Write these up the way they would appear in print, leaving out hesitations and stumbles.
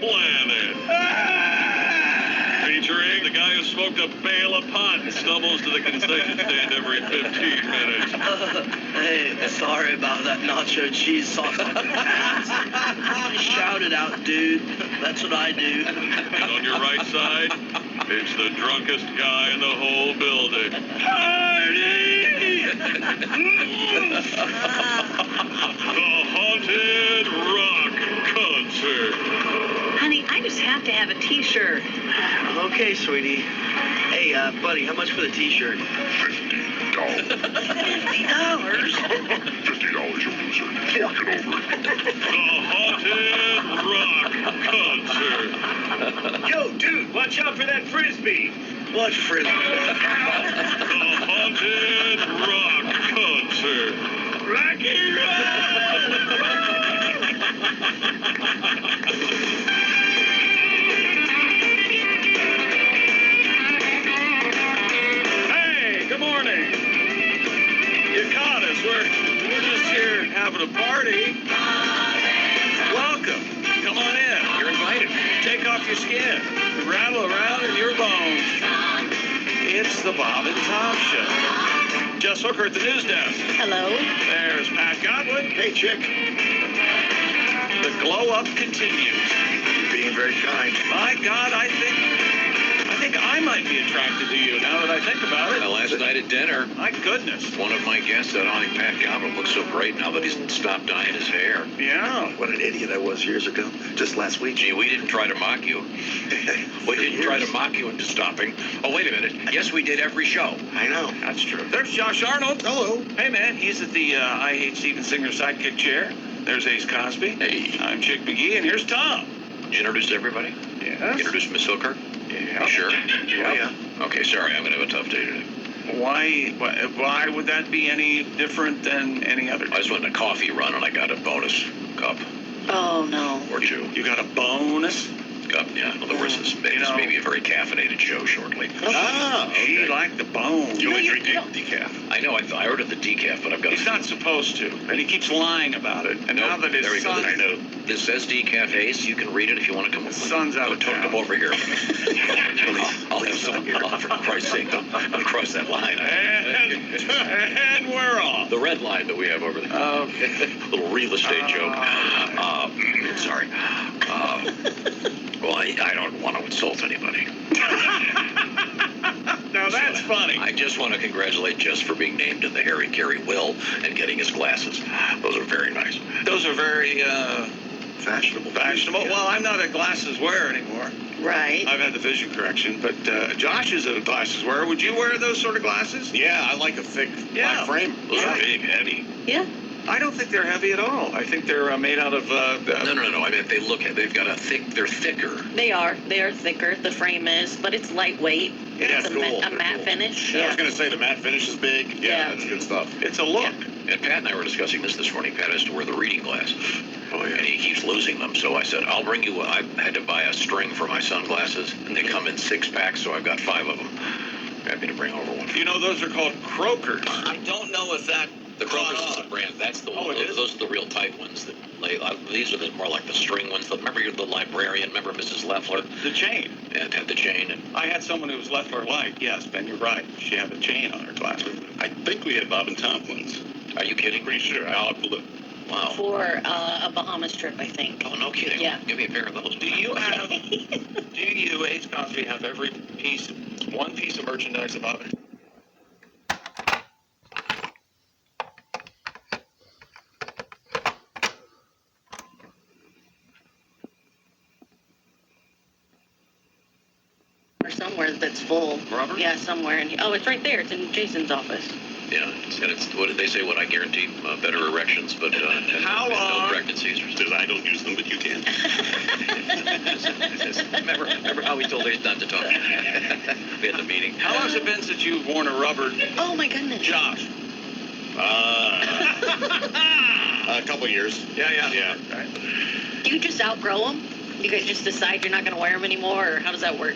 planet. Featuring the guy who smoked a bale of pot and stumbles to the concession stand every 15 minutes. Hey, sorry about that nacho cheese sauce on your pants. Shout it out, dude. That's what I do. And on your right side, it's the drunkest guy in the whole building. Party! The Haunted Rock Concert. Honey, I just have to have a T-shirt. Okay, sweetie. Hey, buddy, how much for the T-shirt? $50. $50? $50, you loser. Fork it over. The Haunted Rock Concert. Yo, dude, watch out for that frisbee. What frisbee? The Haunted Rock Concert. Rock and Hey, good morning. You caught us. We're just here having a party. Welcome. Come on in. You're invited. Take off your skin. Rattle around in your bones. It's the Bob and Tom Show. Jess Hooker at the news desk. Hello. There's Pat Godwin. Hey, chick. The glow up continues. You're being very kind. My God, I think I might be attracted to you now that I think about it. Last night at dinner, My goodness. one of my guests said, I think Pat Godwin looks so great now that he's stopped dyeing his hair. Yeah. What an idiot I was years ago. Just last week. Gee, we didn't try to mock you. We didn't try to mock you into stopping. Oh, wait a minute. Yes, we did every show. I know. That's true. There's Josh Arnold. Hello. Hey, man. He's at the I Hate Steven Singer sidekick chair. There's Ace Cosby. Hey. I'm Chick McGee, and here's Tom. Did you introduce everybody? Yes. Introduce Miss Hooker? Yeah. You sure? Yeah. Yeah. Okay, sorry. I'm going to have a tough day today. Why would that be any different than any other I just went on a coffee run and I got a bonus cup Oh, no. or two. You got a bonus? Cup, yeah. In other words, this may be a very caffeinated show shortly. Ah, She liked the bone. You only you drink don't- decaf. I know. I ordered the decaf, but I've got He's not supposed to, and he keeps lying about it. And now that his there we go. son, I know. This says decaf Ace. You can read it if you want to come. His son's out of town. Come over here. I'll have some. Oh, for Christ's sake, don't cross that line. and we're off. The red line that we have over there. Okay. Little real estate joke. Sorry. Well, I don't want to insult anybody. Now that's funny. I just want to congratulate Jess for being named in the Harry Carey will and getting his glasses. Those are very nice. Those are very Fashionable. fashionable. Well, I'm not a glasses wearer anymore. Right. I've had the vision correction, but Josh is a glasses wearer. Would you wear those sort of glasses? Yeah, I like a thick Yeah. black frame. Those Yeah. are big, heavy. Yeah. I don't think they're heavy at all. I think they're made out of. No. I mean, they've got they're thicker. They are thicker, the frame is, but it's lightweight. Yeah, It's cool. a matte finish. I Yeah. was going to say the matte finish is big. Yeah. That's good stuff. It's a look. And Pat and I were discussing this morning. Pat has to wear the reading glasses. Oh, yeah. And he keeps losing them. So I said, I'll bring you. I had to buy a string for my sunglasses, and they come in 6-packs, so I've got 5 of them. Happy to bring over one. You know, those are called croakers. I don't know if that. The Kroger's is a brand. That's the one. Oh, it is? Those are the real tight ones. These are more like the string ones. Remember you're the librarian. Remember Mrs. Leffler? The chain. And had the chain. And I had someone who was Leffler light. Yes, Ben, you're right. She had a chain on her glasses. I think we had Bob and Tom ones. are you kidding? Pretty sure. I'll have to look. Wow. For a Bahamas trip, I think. Oh, no kidding. Yeah. Give me a pair of those. Do you, Ace Cosby, have one piece of merchandise about it? Or somewhere that's full. Rubber? Yeah, somewhere. It's right there. It's in Jason's office. Yeah. And it's what did they say? What I guarantee better erections, but How and long? no pregnancies. Because I don't use them, but you can. remember how we told Ace not to talk? We had the meeting. How long has it been since you've worn a rubber? Oh, my goodness. Josh. A couple years. Yeah. Right. Do you just outgrow them? You guys just decide you're not going to wear them anymore, or how does that work?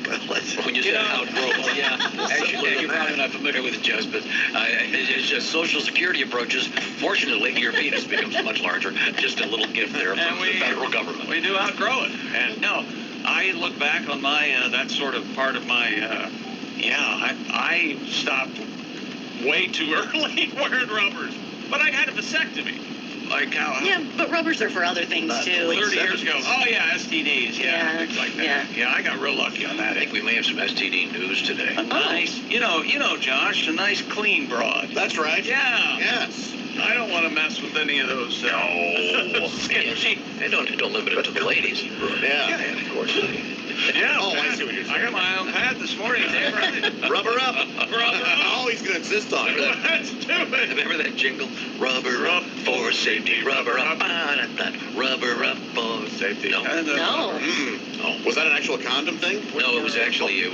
When you say outgrow, yeah. Actually, you're probably not familiar with it, Jess, but it's just Social Security approaches. Fortunately, your penis becomes much larger. Just a little gift there from the federal government. We do outgrow it. And no, look back on my, that sort of part of my, I stopped way too early wearing rubbers. But I had a vasectomy. Like how? Yeah, but rubbers are for other things, too. 30 years ago. Oh, yeah, STDs. Yeah, things like that. Yeah. Yeah, I got real lucky on that. I think we may have some STD news today. A nice, you know, Josh, a nice clean broad. That's right. Yeah. Yes. I don't want to mess with any of those. Sketchy. Hey, don't limit it to the ladies. Yeah. Of course. Yeah. Oh, I see what you're saying. I got my own pad this morning. Damn right. Rubber up. Rubber up. Oh, he's going to insist on it. Let's do it. Remember that jingle? Rubber up for safety. Rubber up. Rubber up for safety. No. No. Oh. Was that an actual condom thing? No, it was a Texaco? It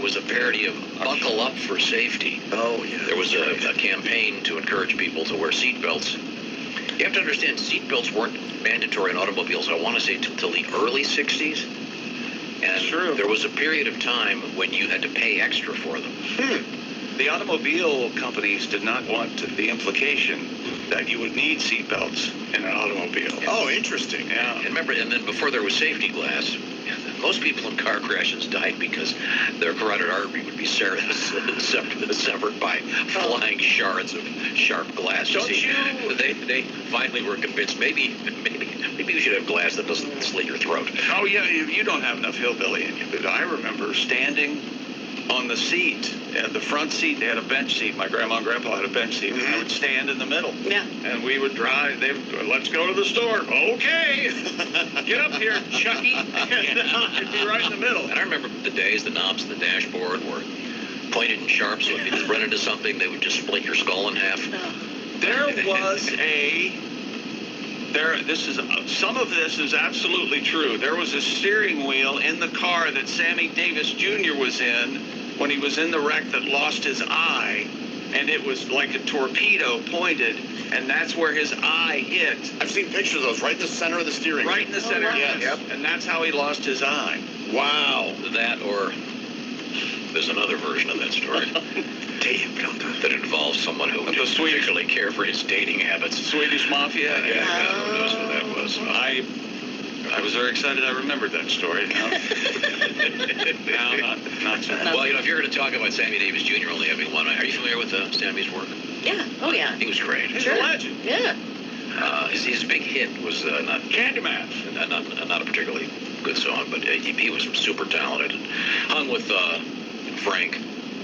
was a parody of Buckle Up for Safety. Oh, yeah. There was a campaign to encourage people to wear seatbelts. You have to understand, seatbelts weren't mandatory in automobiles, I want to say, till the early 60s. And True. there was a period of time when you had to pay extra for them. The automobile companies did not want the implication that you would need seatbelts in an automobile. Oh, interesting. Yeah. And remember, and then before there was safety glass, most people in car crashes died because their carotid artery would be severed by flying shards of sharp glass. They finally were convinced maybe you should have glass that doesn't slit your throat. Oh, yeah, you don't have enough hillbilly in you. But I remember standing on the seat, the front seat. They had a bench seat. My grandma and grandpa had a bench seat. And I would stand in the middle. Yeah. And we would drive. Let's go to the store. Okay. Get up here, Chucky. And I'd be right in the middle. And I remember the days the knobs of the dashboard were pointed and sharp, so if you run into something, they would just split your skull in half. There was some of this is absolutely true. There was a steering wheel in the car that Sammy Davis Jr. was in when he was in the wreck that lost his eye, and it was like a torpedo pointed, and that's where his eye hit. I've seen pictures of those right in the center of the steering wheel. Right in the center, wow. yes. Yep. And that's how he lost his eye. Wow. That, or there's another version of that story that involves someone who didn't particularly care for his dating habits. Swedish Mafia? Yeah, who knows who that was. I was very excited I remembered that story. No, not so much. Well, if you're going to talk about Sammy Davis Jr. only having one eye, are you familiar with Sammy's work? Yeah. Oh, yeah. He was great. He's a legend. Yeah. His big hit was not Candyman. not a particularly good song, but he was super talented. Hung with Frank,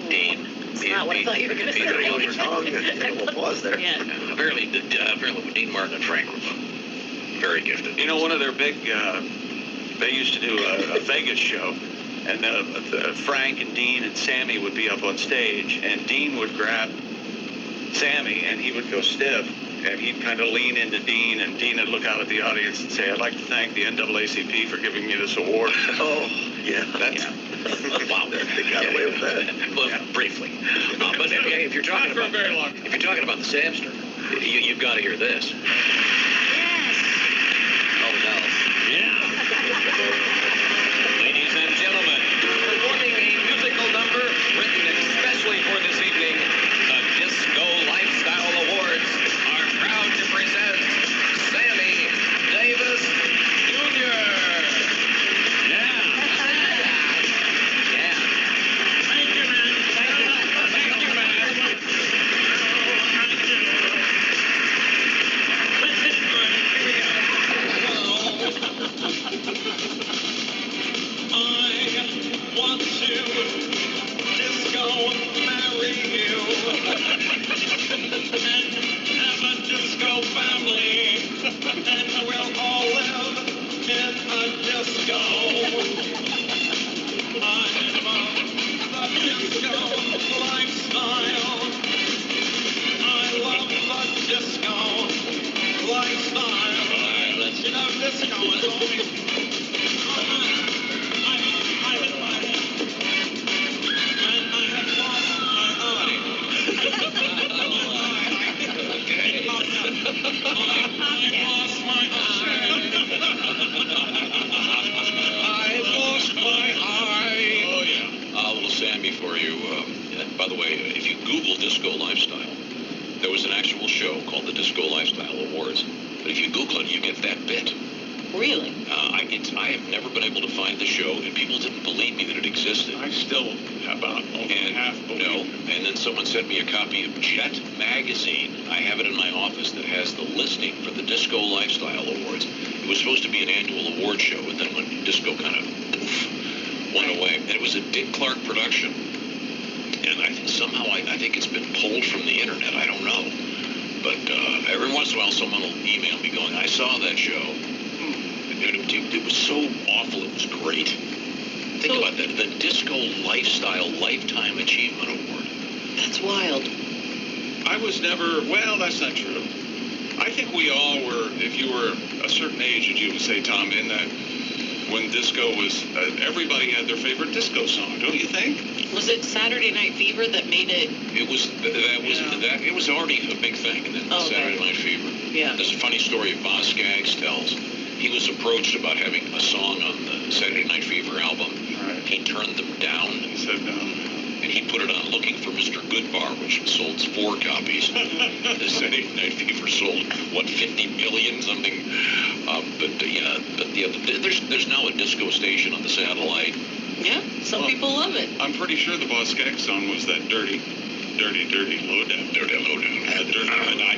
Dean. That's not what I thought you were going to say. We'll pause there. Yeah. Apparently Dean Martin and Frank were very gifted. You know, one of their big, they used to do a Vegas show, and Frank and Dean and Sammy would be up on stage, and Dean would grab Sammy, and he would go stiff, and he'd kind of lean into Dean, and Dean would look out at the audience and say, "I'd like to thank the NAACP for giving me this award." Oh, yeah. That's... Wow, they got away with that. Well, briefly. But if you're talking about the Samster, you've got to hear this. Oh no. Yeah. Ladies and gentlemen, performing a musical number written especially for this evening, the Disco Lifestyle Awards are proud to present Sammy Davis Jr. Yeah. Thank you, man. Thank you, man. Let's hit it, buddy. Here we go. I want to disco marry you and have a disco family, and we'll all live in a disco. I'm the disco lifestyle. I love the disco lifestyle. You know, disco is always... Sammy for you. By the way, if you Google Disco Lifestyle, there was an actual show called the Disco Lifestyle Awards. But if you Google it, you get that bit. Really? I I have never been able to find the show, and people didn't believe me that it existed. I still about only half believe. No, and then someone sent me a copy of Jet Magazine. I have it in my office that has the listing for the Disco Lifestyle Awards. It was supposed to be an annual award show, and then when disco kind of went away, and it was a Dick Clark production. And I think somehow I think it's been pulled from the internet. I don't know. But every once in a while, someone will email me going, I saw that show. It was so awful. It was great. Think about that. The Disco Lifestyle Lifetime Achievement Award. That's wild. I was never, well, that's not true. I think we all were, if you were a certain age, as you would say, Tom, in that when disco was, everybody had their favorite disco song, don't you think? Was it Saturday Night Fever that made it? It was it was already a big thing in the Saturday Night Fever. Yeah. There's a funny story Boz Skaggs tells. He was approached about having a song on the Saturday Night Fever album. Right. He turned them down. He said no. And he put it on Looking for Mr. Goodbar, which sold 4 copies. The Saturday Night Fever sold, 50 million something? There's now a disco station on the satellite. Yeah, some people love it. I'm pretty sure the Boz Skaggs song was that dirty lowdown.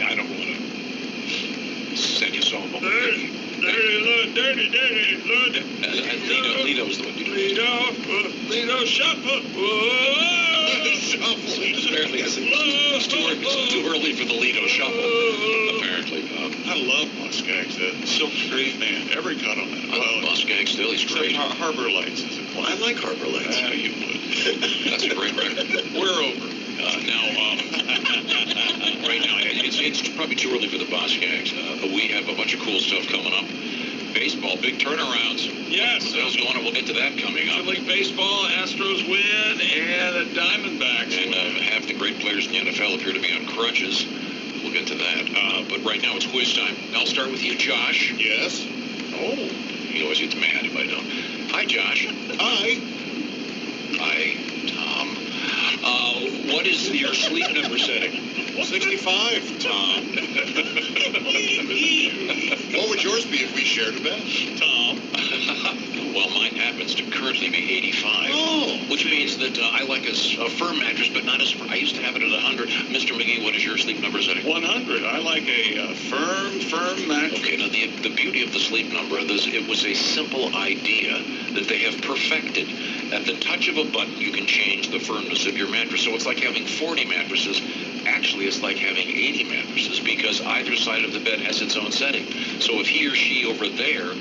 I don't want to Send you a song. dirty lowdown. Lido was the one who did it. Lido shuffle. Apparently, it's too early for the Lido shuffle. Apparently. I love Boz Skaggs. Silk Street, man. Every cut on that. I love Boz Skaggs still. He's great. Harbor Lights is a classic. I like Harbor Lights. You would. That's a great record. We're over. Right now, it's probably too early for the Boz Skaggs. We have a bunch of cool stuff coming up. Baseball, big turnarounds. Yes. Sales going on. We'll get to that coming up. Major League Baseball, Astros win, and the Diamondbacks. And half the great players in the NFL appear to be on crutches. We'll get to that. But right now, it's quiz time. I'll start with you, Josh. Yes. Oh. He always gets mad if I don't. Hi, Josh. Hi. Hi, Tom. What is your sleep number setting? 65, Tom. What would yours be if we shared a bed? Tom. Well, mine happens to currently be 85. Oh. Which means that I like a firm mattress, but not as firm. I used to have it at 100. Mr. McGee, what is your sleep number setting? 100. I like a firm mattress. Okay, now the beauty of the sleep number is it was a simple idea that they have perfected. At the touch of a button, you can change the firmness of your mattress. So it's like having 40 mattresses. Actually, it's like having 80 mattresses because either side of the bed has its own setting. So if he or she over there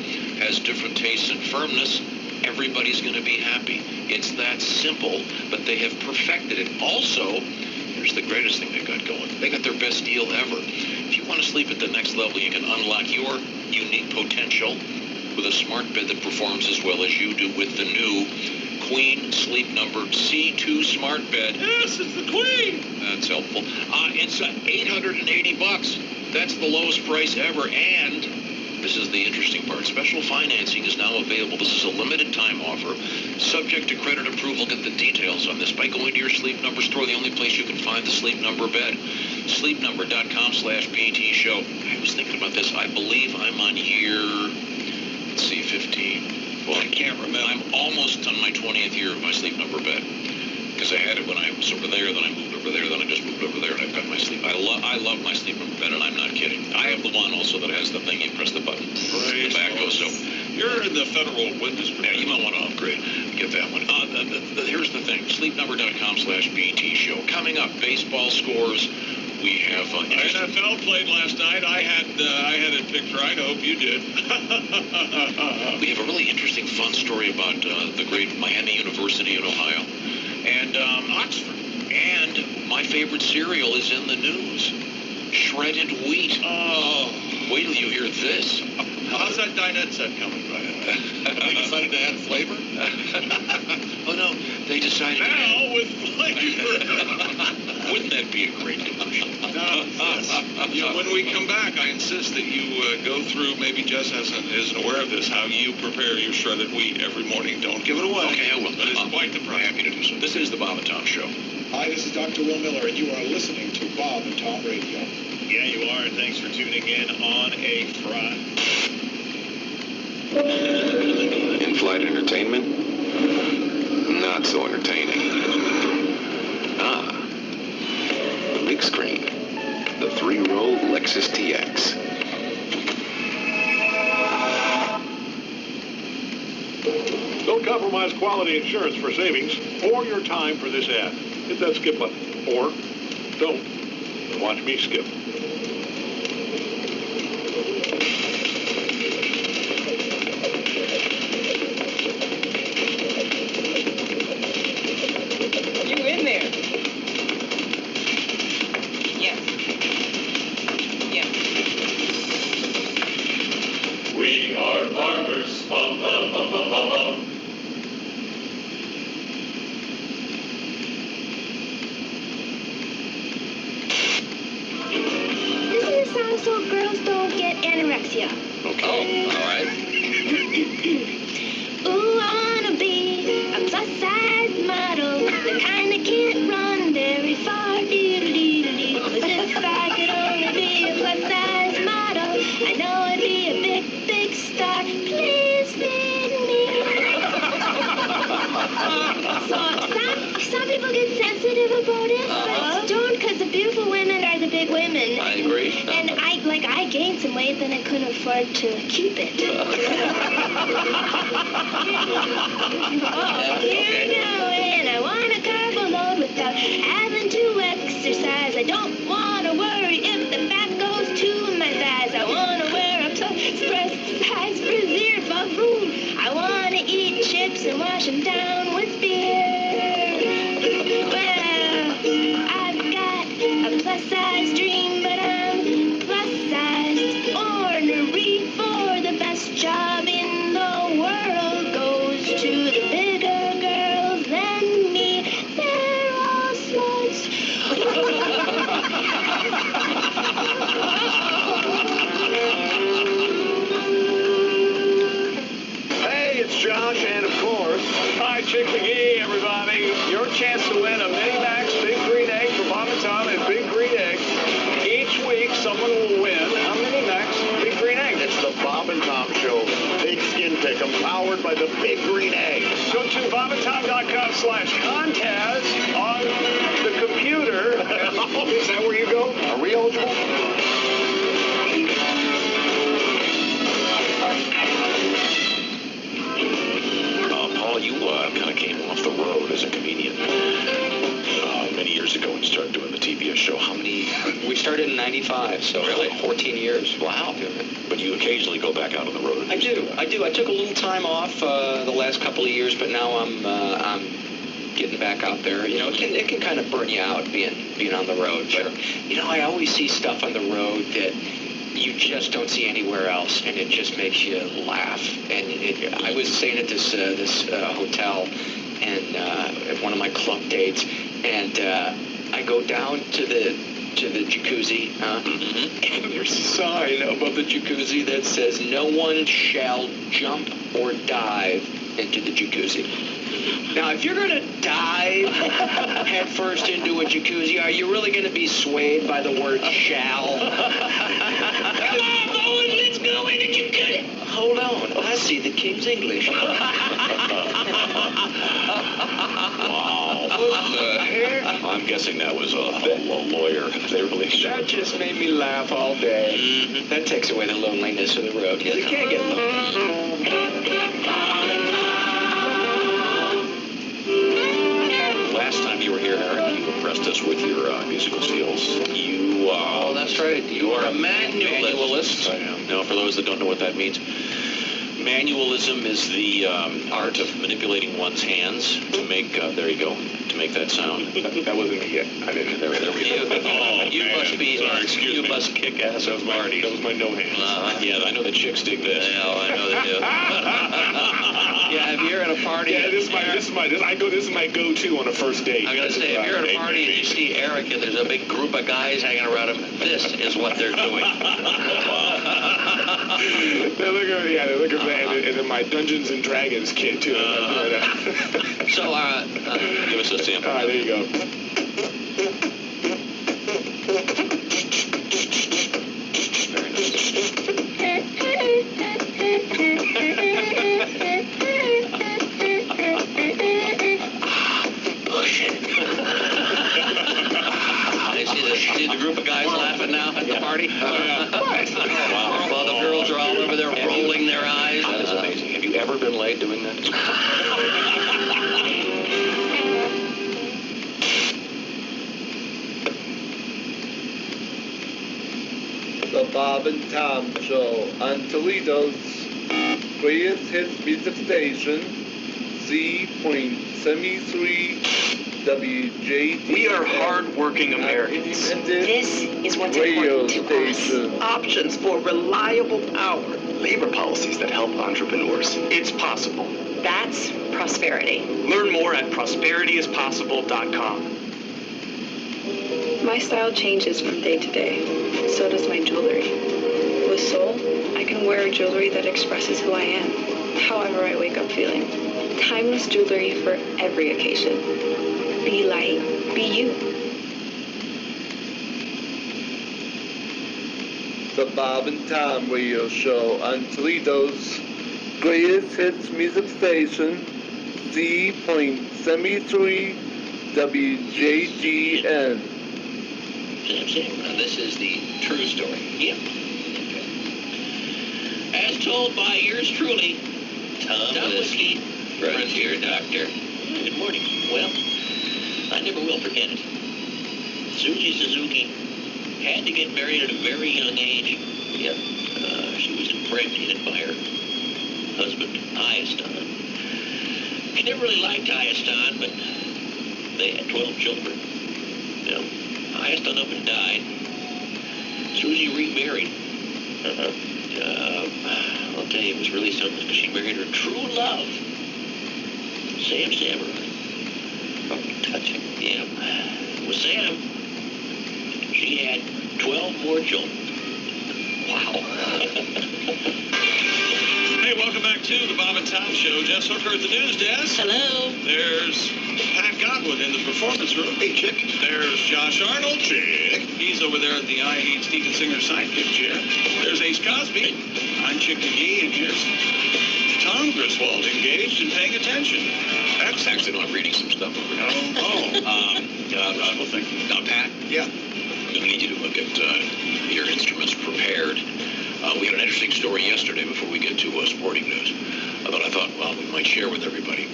has different tastes in firmness, everybody's going to be happy. It's that simple, but they have perfected it. Also, here's the greatest thing they've got going. They got their best deal ever. If you want to sleep at the next level, you can unlock your unique potential with a smart bed that performs as well as you do with the new Queen Sleep Number C2 Smart Bed. Yes, it's the Queen. That's helpful. It's $880. That's the lowest price ever. And this is the interesting part. Special financing is now available. This is a limited time offer. Subject to credit approval. Get the details on this by going to your Sleep Number store, the only place you can find the Sleep Number bed. Sleepnumber.com/PT show. I was thinking about this. I believe I'm on year, let's see, 15. Well, I can't remember. I'm almost on my 20th year of my Sleep Number bed. Because I had it when I was over there, then I moved over there, then I just moved over there, and I've got my sleep. I love my Sleep Number bed, and I'm not kidding. I have the one also that has the thing you press the button. The back goes so. You're in the federal witness protection. Yeah, you might want to upgrade. Get that one. Here's the thing. Sleepnumber.com/BT show. Coming up, baseball scores. We have NFL played last night. I had it picked right. I hope you did. We have a really interesting, fun story about the great Miami University in Ohio. And Oxford. And my favorite cereal is in the news. Shredded wheat. Oh. Wait till you hear this. How's that dinette set coming, by the way? They decided to add flavor? Oh, no. They decided Now with flavor. Wouldn't that be a great commercial? When we come back, I insist that you go through, maybe Jess isn't aware of this, how you prepare your shredded wheat every morning. Don't give it away. Okay, I will. But it's quite the I'm process. happy to do so. This is the Bob and Tom Show. Hi, this is Dr. Will Miller, and you are listening to Bob and Tom Radio. Yeah, you are, and thanks for tuning in on a Friday. so entertaining? The big screen. The 3-row Lexus TX. Don't compromise quality insurance for savings or your time for this ad. Hit that skip button. Or don't. Watch me skip. You in there? Yes. Yes. We are farmers. Bum, bum, bum, bum, bum, bum. This is a song so girls don't get anorexia. Okay. All right. Ooh, I wanna be a plus-size model, the kind that can't run very far. Dee-dee-dee-dee. But if I could only be a plus-size model, I know I'd be a big, big star. Please feed me. Some people get sensitive about it, but don't, because the beautiful women are the big women. I agree. And I gained some weight, then I couldn't afford to keep it. You know, and I want a carbo load without having to exercise. I don't want to worry if the fat goes to my thighs. I want to wear a plus-size brassiere ballroom. I want to eat chips and wash them down with beer. Well, I've got a plus-size dream, but I'm plus-sized. Ornery for the best job in the world goes to the bigger girls than me. They're all sluts. Hey, it's Josh, and of course, hi, Chick McGee, everybody. Your chance to win a Mini-Max Big Green Egg for Bob and Tom and Big Green Egg. Each week, someone will win a Mini-Max Big Green Egg. It's the Bob and Tom Show. Big Skin Pick'em, powered by the Big Green Egg. Go to bobandtom.com/contest on the computer. Is that where you go? Are we eligible? Paul, you kind of came off the road as a comedian many years ago when you started doing the TBS show. How many? We started in '95, so Really? 14 years. Wow. But you occasionally go back out on the road. I do. I took a little time off the last couple of years, but now I'm getting back out there. You know, it can kind of burn you out being on the road. Sure. But you know, I always see stuff on the road that you just don't see anywhere else, and it just makes you laugh. And I was staying at this hotel, and at one of my club dates, and I go down to the jacuzzi, and there's a sign above the jacuzzi that says, "No one shall jump or dive into the jacuzzi." Now, if you're going to dive headfirst into a jacuzzi, are you really going to be swayed by the word shall? Come on, boys, let's go in the jacuzzi. Hold on, I see the King's English. Wow. What the heck? I'm guessing that was a lawyer. They really That just made me laugh all day. Mm-hmm. That takes away the loneliness of the road. Yeah, you can't get lonely. Last time you were here, Eric, you impressed us with your musical skills. You, Oh, that's right. You are a manualist. manualist. I am. Now, for those that don't know what that means, manualism is the art of manipulating one's hands to make. There you go. To make that sound. That wasn't me yet. I didn't. There we go. Oh, You man. must be. Sorry, excuse you me. must kick ass at parties. That was my no hands. Yeah, I know the chicks dig this. Yeah, I know they do. Yeah, if you're at a party. Yeah, this is my go-to on a first date. I'm gonna say, if you're at a party and you see Eric and there's a big group of guys hanging around him, this is what they're doing. They're looking at that, and then my Dungeons and Dragons kit too. So, Give us a sample. All right, there you go. ever been laid doing that? The Bob and Tom Show on Toledo's greatest hits music station, z.73 wjdn. We are hard-working Americans. This is what's radio important to us. station. Options for reliable power. Labor policies that help entrepreneurs. It's possible. That's prosperity. Learn more at prosperityspossible.com. My style changes from day to day. So does my jewelry. With Soul, I can wear jewelry that expresses who I am, however I wake up feeling. Timeless jewelry for every occasion. Be light, be you. The Bob and Tom radio show on Toledo's greatest hits music station, z.73 wjdn. This is the true story. Yep. As told by yours truly, Tom Whiskey, Frontier Doctor. Good morning. Well, I never will forget it. Susie Suzuki had to get married at a very young age. Yep. She was impregnated by her husband, Ayastan. She never really liked Ayastan, but they had 12 children. Well, Ayastan up and died. Susie remarried. I'll tell you, it was really something because she married her true love, Sam Samurai. Touching. Yeah. With Sam, she had 12 more children. Wow. Hey, welcome back to the Bob and Tom Show. Jess Hooker at the news desk. Hello. There's Pat Godwin in the performance room. Hey, Chick. There's Josh Arnold. Chick. He's over there at the I Hate Steven Singer sidekick chair. There's Ace Cosby. I'm Chick McGee, and here's Tom Griswold, engaged and paying attention. That's actually not reading some stuff over here. Wishful thinking. Pat? Yeah. I'm going to need you to look at your instruments prepared. We had an interesting story yesterday before we get to sporting news that I thought, well, we might share with everybody.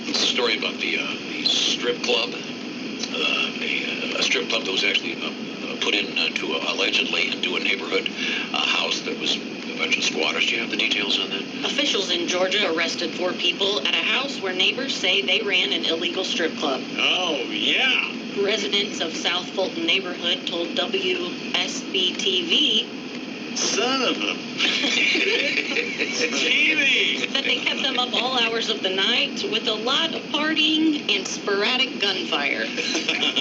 It's a story about the strip club, a strip club that was actually put in to allegedly into a neighborhood house that was a bunch of squatters. Do you have the details on that? Officials in Georgia arrested 4 people at a house where neighbors say they ran an illegal strip club. Oh, yeah. Residents of South Fulton neighborhood told WSB-TV Son of a TV that they kept them up all hours of the night with a lot of partying and sporadic gunfire.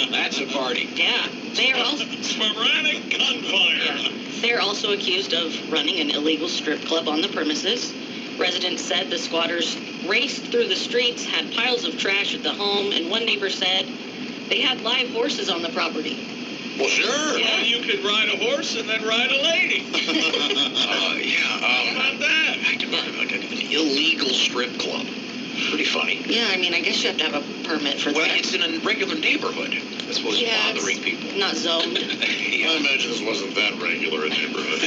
That's a party. Yeah. They are also sporadic gunfire. Yeah. They're also accused of running an illegal strip club on the premises. Residents said the squatters raced through the streets, had piles of trash at the home, and one neighbor said they had live horses on the property. Well, sure. Yeah. Well, you could ride a horse and then ride a lady. How about that? An illegal strip club. Pretty funny. Yeah, I mean, I guess you have to have a permit for Well, that. it's in a regular neighborhood. I suppose it's bothering people. Not zoned. I imagine this wasn't that regular a neighborhood.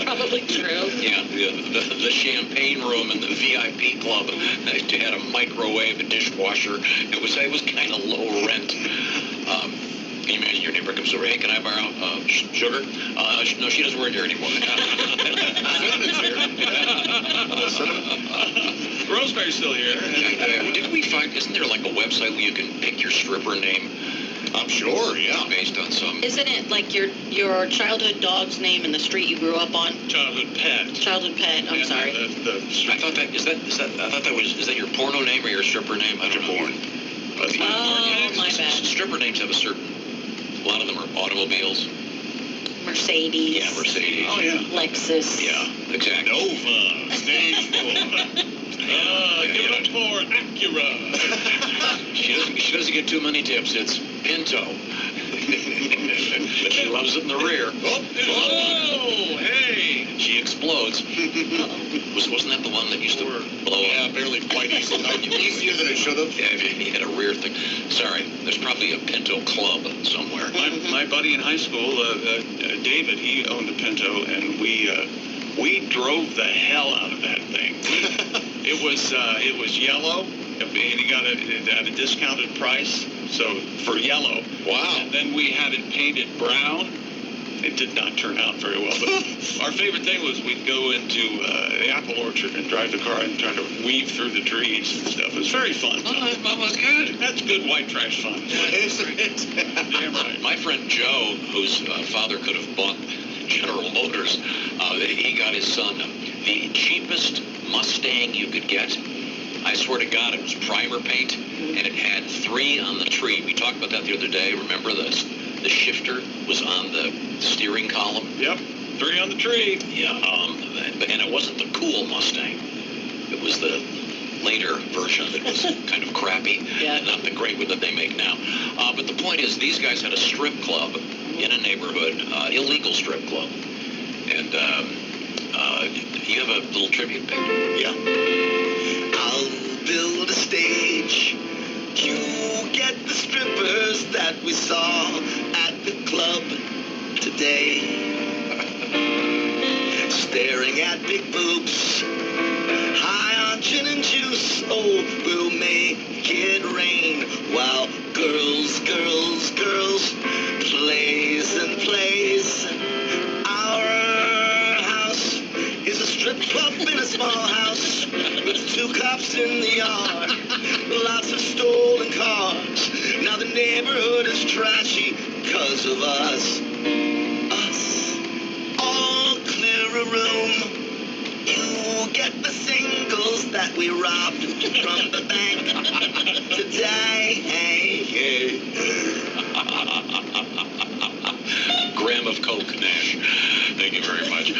Probably true. Yeah, the champagne room and the VIP club. They had a microwave, a dishwasher. It was kind of low rent. Can you imagine your neighbor comes over, hey, can I borrow sugar? No, she doesn't work here anymore. Rosemary's still here. Did we find, isn't there like a website where you can pick your stripper name? I'm sure, yeah. Based on some. Isn't it like your childhood dog's name and the street you grew up on? Childhood pet. Childhood pet. I'm sorry. I thought that is that your porno name or your stripper name? I don't know. Oh, my bad. Stripper names have a lot of them are automobiles. Mercedes. Yeah, Mercedes. Oh, yeah. Lexus. Yeah, exactly. Nova. Stage 4. Give it up for Acura. She doesn't get too many tips. It's Pinto. But she loves it in the rear. Oh, hey. She explodes. Wasn't that the one that used to blow up? Yeah, barely quite easy. Easier than it should have. Yeah, he had a rear thing. Sorry, there's probably a Pinto club somewhere. My buddy in high school, David, he owned a Pinto, and we drove the hell out of It was yellow, and he got it at a discounted price. So for yellow. Wow. And then we had it painted brown. It did not turn out very well. But our favorite thing was we'd go into the apple orchard and drive the car and try to weave through the trees and stuff. It was very fun. Oh, that was good. That's good white trash fun. Damn right. My friend Joe, whose father could have bought General Motors, he got his son the cheapest Mustang you could get. I swear to God, it was primer paint, and it had 3 on the tree. We talked about that the other day. Remember the shifter was on the steering column? Yep, 3 on the tree. Yeah, and it wasn't the cool Mustang. It was the later version that was kind of crappy, not the great one that they make now. But the point is, these guys had a strip club in a neighborhood, illegal strip club. And you have a little tribute paper? Yeah. I'll build a stage. You get the strippers that we saw at the club today. Staring at big boobs, high on gin and juice. Oh, we'll make it rain while girls, plays and plays. Our house is a strip club in a small house with 2 cops in the yard, lots of stolen cars. Now the neighborhood is trashy because of us. All clear a room. You get the singles that we robbed from the bank today. Gram of Coke, Nash. Thank you very much.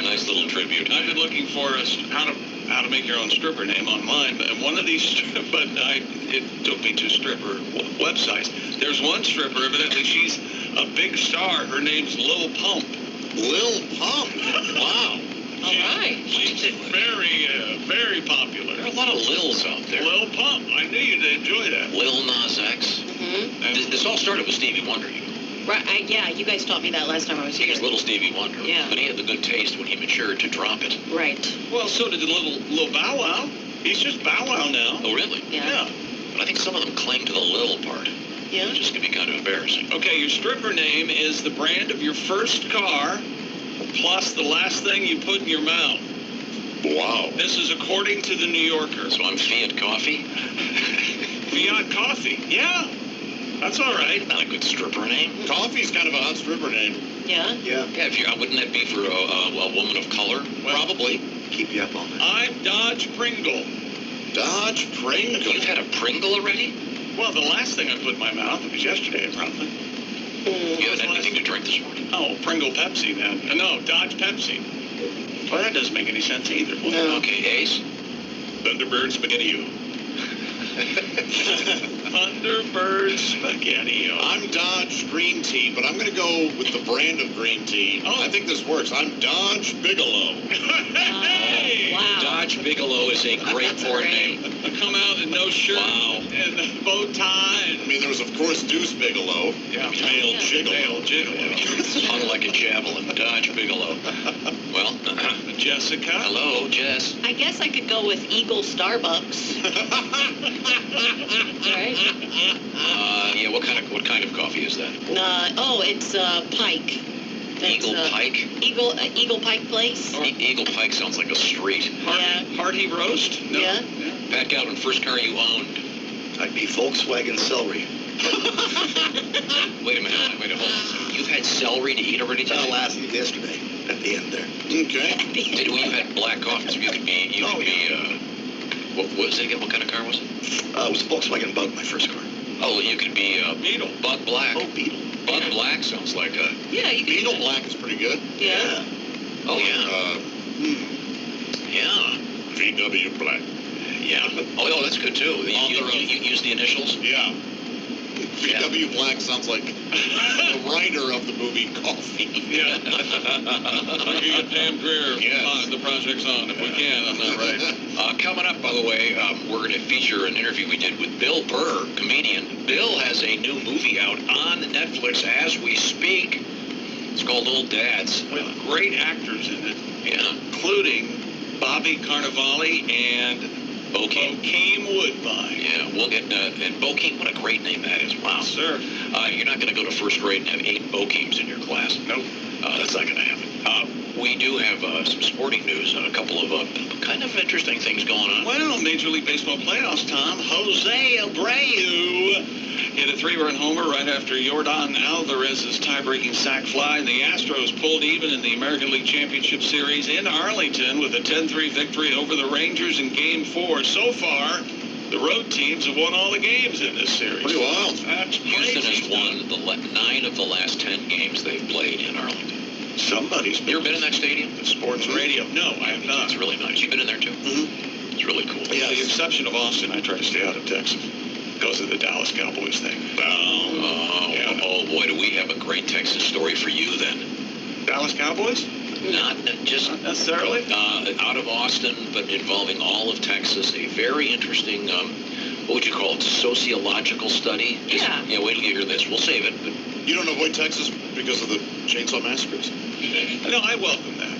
Nice little tribute. I've been looking for how to make your own stripper name online, but one of these, it took me to stripper websites. There's one stripper, evidently she's a big star. Her name's Lil Pump. Lil Pump? Wow. All right. She's very popular. There are a lot of Lils out there. Lil Pump. I knew you'd enjoy that. Lil Nas X. Mm-hmm. This all started with Stevie Wonder. Right. Yeah, you guys taught me that last time I was here. He was little Stevie Wonder. Yeah. But he had the good taste when he matured to drop it. Right. Well, so did the little Bow Wow. He's just Bow Wow now. Oh, really? Yeah. But I think some of them cling to the Lil part. Yeah. Which just can be kind of embarrassing. Okay, your stripper name is the brand of your first car plus the last thing you put in your mouth. Wow. This is according to the New Yorker. So I'm Fiat Coffee? Fiat Coffee. Yeah. That's all right. Not a good stripper name. Coffee's kind of a hot stripper name. Yeah? Yeah, wouldn't that be for a woman of color? Well, probably. Keep you up on that. I'm Dodge Pringle. Dodge Pringle? You've had a Pringle already? Well, the last thing I put in my mouth, it was yesterday, probably. You haven't had anything to drink this morning? Oh, Pringle Pepsi, then. No, Dodge Pepsi. Well, that doesn't make any sense either. No. Okay, Ace? Thunderbird Spaghetti-O. Thunderbird Spaghetti-O. I'm Dodge Green Tea, but I'm going to go with the brand of green tea. Oh. I think this works. I'm Dodge Bigelow. Hey! Wow. Dodge Bigelow is a great foreign name. Come out in no shirt and a bow tie. I mean, there was, of course, Deuce Bigelow. Yeah. Male Gigolo. Male Gigolo. Hung like a javelin. Dodge Bigelow. Well, Jessica. Hello, Jess. I guess I could go with Eagle Starbucks. Right? Yeah, what kind of coffee is that? It's Pike. That's, Eagle Pike? Eagle Pike Place. Eagle Pike sounds like a street. Hearty Roast? No. Yeah. Pat Galvin, first car you owned? I'd be Volkswagen Celery. Wait a minute, hold on. You've had celery to eat already today? Yesterday, at the end there. Okay. You had black coffee, so you could be, what was it again? What kind of car was it? It was a Volkswagen Bug, my first car. Oh, you could be Beetle. Bug Black. Oh, Beetle. Bug Black sounds like a... Yeah, you could. Beetle Black is pretty good. Yeah. Oh, yeah. Yeah. VW Black. Yeah. Oh, that's good, too. You use the initials? Yeah. VW Black sounds like the writer of the movie Coffee. Yeah. We'll get Pam Grier. Yes. The project's on if we can. I'm not right. Coming up, by the way, we're going to feature an interview we did with Bill Burr, comedian. Bill has a new movie out on Netflix as we speak. It's called Old Dads. With great actors in it. Yeah. Including Bobby Carnivale and Bokeem Woodbine. Yeah, we'll get, and Bokeem, what a great name that is. Wow. Sir. You're not going to go to first grade and have 8 Bokeems in your class. Nope. That's not going to happen. We do have some sporting news and a couple of kind of interesting things going on. Well, Major League Baseball playoffs, Tom. Jose Abreu hit a 3-run homer right after Yordan Alvarez's tie-breaking sac fly. And the Astros pulled even in the American League Championship Series in Arlington with a 10-3 victory over the Rangers in Game 4. So far, the road teams have won all the games in this series. Pretty wild. That's Houston crazy has won 9 of the last 10 games they've played in Arlington. Somebody's You ever been in that stadium? Sports radio. No, I have not. It's really nice. You've been in there too? Mm-hmm. It's really cool. With the exception of Austin, I try to stay out of Texas because of the Dallas Cowboys thing. Oh boy, do we have a great Texas story for you then. Dallas Cowboys? Not necessarily. Out of Austin, but involving all of Texas. A very interesting, what would you call it, sociological study? Yeah. Yeah, wait till you hear this. We'll save it. But You don't avoid Texas because of the chainsaw massacres? No, I welcome that.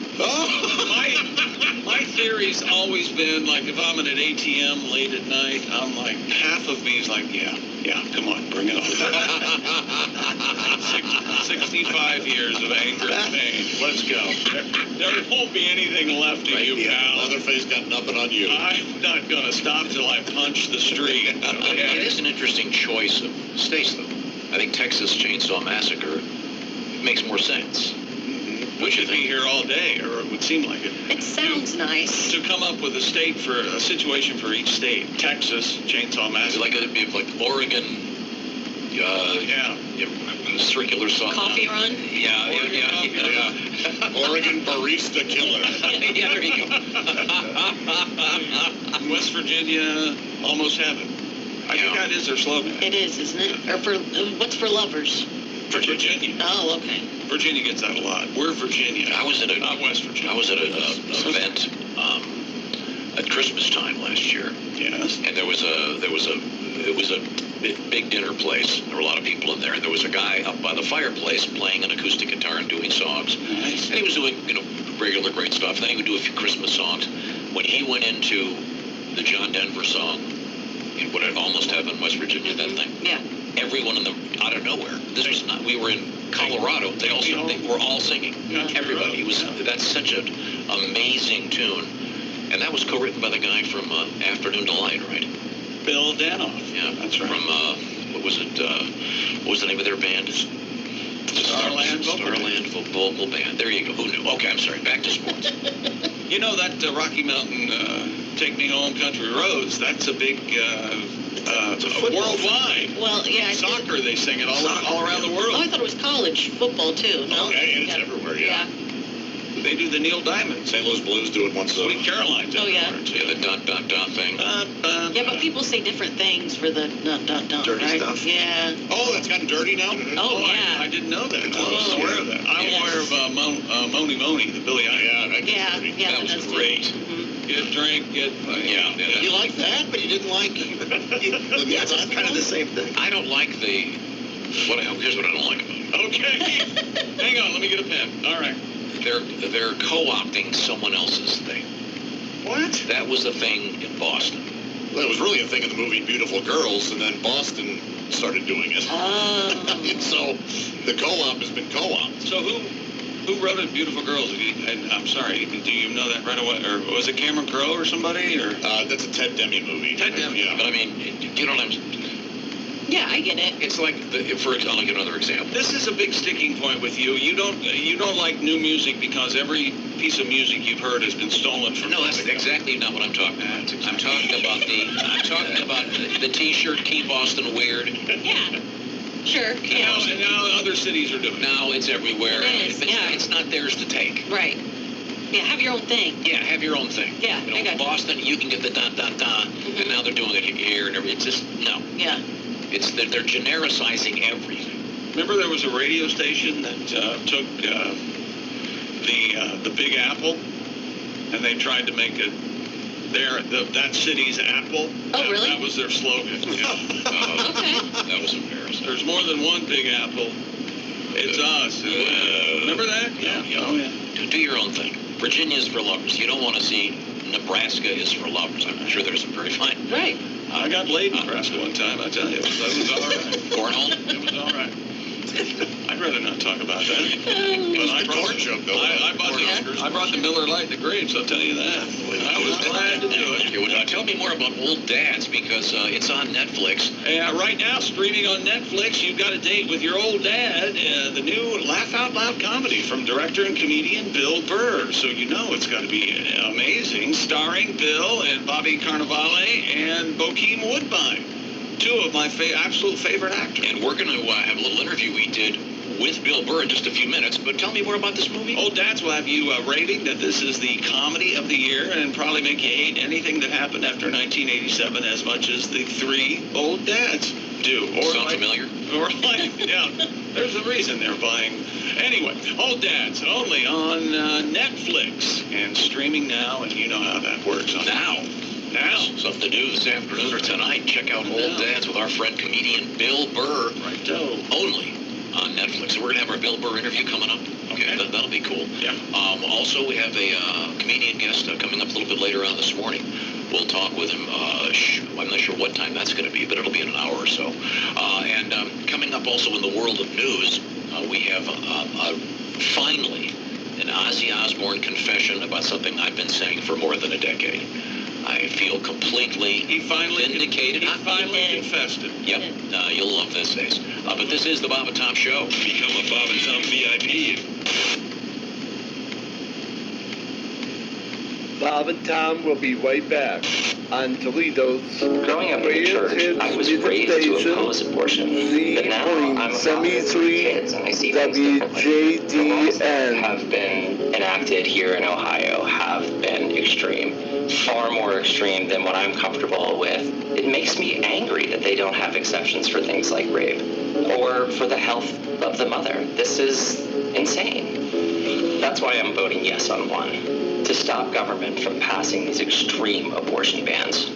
My theory's always been, like, if I'm at an ATM late at night, I'm like, half of me is like, yeah, come on, bring it on. 65 years of anger and pain. Let's go. There won't be anything left of you, pal. Leatherface got nothing on you. I'm not going to stop till I punch the street. Okay? it is an interesting choice of states, though. I think Texas Chainsaw Massacre makes more sense. We should be here all day, or it would seem like it. It sounds nice. To come up with a situation for each state. Texas, Chainsaw Massacre. Like it'd be like Oregon, circular saw. Coffee run? Yeah. Oregon barista killer. Yeah, there you go. West Virginia, almost heaven. I think that is their slogan. It is, isn't it? Or for what's for lovers? Virginia. Oh, okay. Virginia gets that a lot. We're Virginia. I was at not West Virginia. I was at an event at Christmas time last year. Yes. And it was a big dinner place. There were a lot of people in there, and there was a guy up by the fireplace playing an acoustic guitar and doing songs. Nice. And he was doing regular great stuff. And then he would do a few Christmas songs. When he went into the John Denver song in what Almost Heaven, West Virginia, that thing. Yeah. Everyone out of nowhere. This was not. We were in Colorado. They were all singing. Everybody. That's such an amazing tune, and that was co-written by the guy from Afternoon Delight, right? Bill Danoff. Yeah, that's right. From what was it? What was the name of their band? Starland Vocal Band. There you go. Who knew? Okay, I'm sorry. Back to sports. You know that Rocky Mountain Take Me Home Country Roads, that's a big worldwide. Well, yeah. Soccer, they sing it all around the world. Oh, I thought it was college football, too. No? Okay, and it's everywhere, yeah. They do the Neil Diamond. St. Louis Blues do it once a Sweet Caroline. Oh, yeah. Yeah, the dun thing. Yeah, but people say different things for the dirty right? stuff. Yeah. Oh, that's gotten dirty now? Oh, yeah. I didn't know that. I was aware of that. I'm aware of Moni Moni, the Billie Eilish. Yeah, that was great. Get drink, get... You like that, but you didn't like... Yeah, it's kind of the same thing. I don't like the... Here's what I don't like about it. Okay. Hang on, let me get a pen. All right. They're co-opting someone else's thing. What? That was the thing in Boston. Well, it was really a thing in the movie Beautiful Girls, and then Boston started doing it. Oh. So the co-op has been co-opted. So who wrote it, Beautiful Girls? And I'm sorry, do you know that right away? Or was it Cameron Crowe or somebody? Or that's a Ted Demme movie. Ted Demme. Yeah. But I mean, you know what I'm... Yeah, I get it. It's like, I'll give another example. This is a big sticking point with you. You don't like new music because every piece of music you've heard has been stolen from. No, that's exactly not what I'm talking about. I'm talking about the T-shirt "Keep Boston Weird." Yeah. Sure. Yeah. And now other cities are doing it. Now it's everywhere. It is, It's not theirs to take. Right. Yeah, have your own thing. Yeah, have your own thing. Yeah, I got Boston, you can get the and now they're doing it here and everything. It's just no. Yeah. It's they're genericizing everything. Remember, there was a radio station that took the Big Apple, and they tried to make it that city's apple. Oh, really? That was their slogan. Yeah. Okay. That was embarrassing. There's more than one Big Apple. It's us. Remember that? Yeah. Oh, yeah. Do your own thing. Virginia's for lovers. You don't want to see Nebraska is for lovers. I'm sure there's some very fine. Right. I got laid in Nebraska one time, I tell you. That was all right. Cornhole? It was all right. I'd rather not talk about that. It's the corn joke, though. I brought the Miller Lite to grapes, I'll tell you that. I was glad to do it. Okay, well, tell me more about Old Dads, because it's on Netflix. Yeah, right now, streaming on Netflix, you've got a date with your old dad, the new Laugh Out Loud comedy from director and comedian Bill Burr. So you know it's got to be amazing, starring Bill and Bobby Cannavale and Bokeem Woodbine. Two of my absolute favorite actors. And we're going to have a little interview we did with Bill Burr in just a few minutes, but tell me more about this movie. Old Dads will have you raving that this is the comedy of the year and probably make you hate anything that happened after 1987 as much as the three Old Dads do. Or Sound familiar? Or like, yeah, there's a reason they're buying. Anyway, Old Dads, only on Netflix and streaming now, and you know how that works. Now. Something to do this afternoon or tonight. Check out Old Dads with our friend comedian Bill Burr. Righto. Only on Netflix. So we're going to have our Bill Burr interview coming up. Okay, that'll be cool. Yeah. Also, we have a comedian guest coming up a little bit later on this morning. We'll talk with him. I'm not sure what time that's going to be, but it'll be in an hour or so. And coming up also in the world of news, we have finally an Ozzy Osbourne confession about something I've been saying for more than a decade. I feel completely vindicated. He finally confessed it. Yep. You'll love this, Ace. But this is the Bob and Tom Show. Become a Bob and Tom VIP. Bob and Tom will be right back on Toledo's. Growing up in the church, I was raised to oppose abortion. But now I'm a father of kids, and I see things differently. The laws that have been enacted here in Ohio have been extreme, far more extreme than what I'm comfortable with. It makes me angry that they don't have exceptions for things like rape or for the health of the mother. This is insane. That's why I'm voting yes on one. To stop government from passing these extreme abortion bans.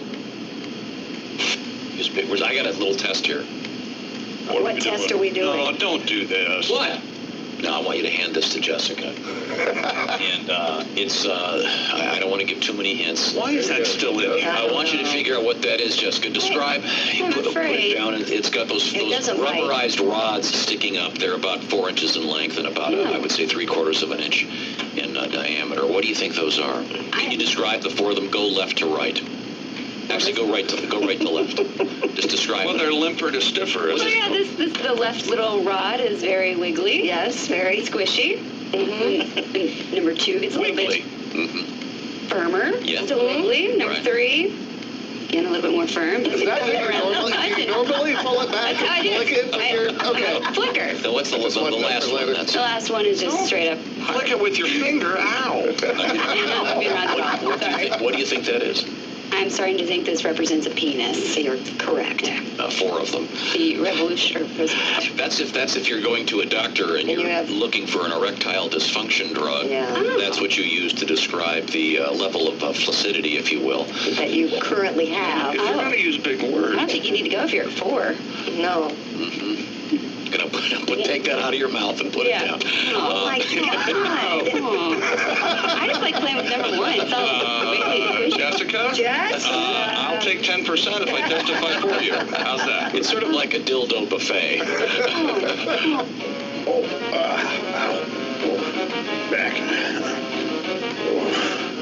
I got a little test here. What test are we doing? Oh, don't do this. What? Now, I want you to hand this to Jessica. And it's, I don't want to give too many hints. Why is that still in here? I want you to figure out what that is, Jessica. Describe. You put it down. It's got those rubberized rods sticking up. They're about 4 inches in length and about, I would say, 3/4 of an inch in diameter. What do you think those are? Can you describe the four of them? Go left to right. Actually, go right to left. Just describe. Well, they're limper to stiffer. Oh yeah, the left little rod is very wiggly. Yes, very squishy. Mm-hmm. Number 2 is a little bit firmer. Yeah. Still wiggly. Number 3, again a little bit more firm. Normally pull it back. Okay. Flicker. So what's the last one? The last one is just straight up. Flick it with your finger. Ow. What do you think that is? I'm starting to think this represents a penis. You're correct. 4 of them. The revolution. That's if you're going to a doctor and you're looking for an erectile dysfunction drug. Yeah. That's what you use to describe the level of flaccidity, if you will. That you currently have. If you're going to use big words. I don't think you need to go if you're at 4. No. Take that out of your mouth and put it down. Oh my God. I just like playing with number 1. It's all Jessica? Jess? I'll take 10% if I testify for you. How's that? It's sort of like a dildo buffet. Back.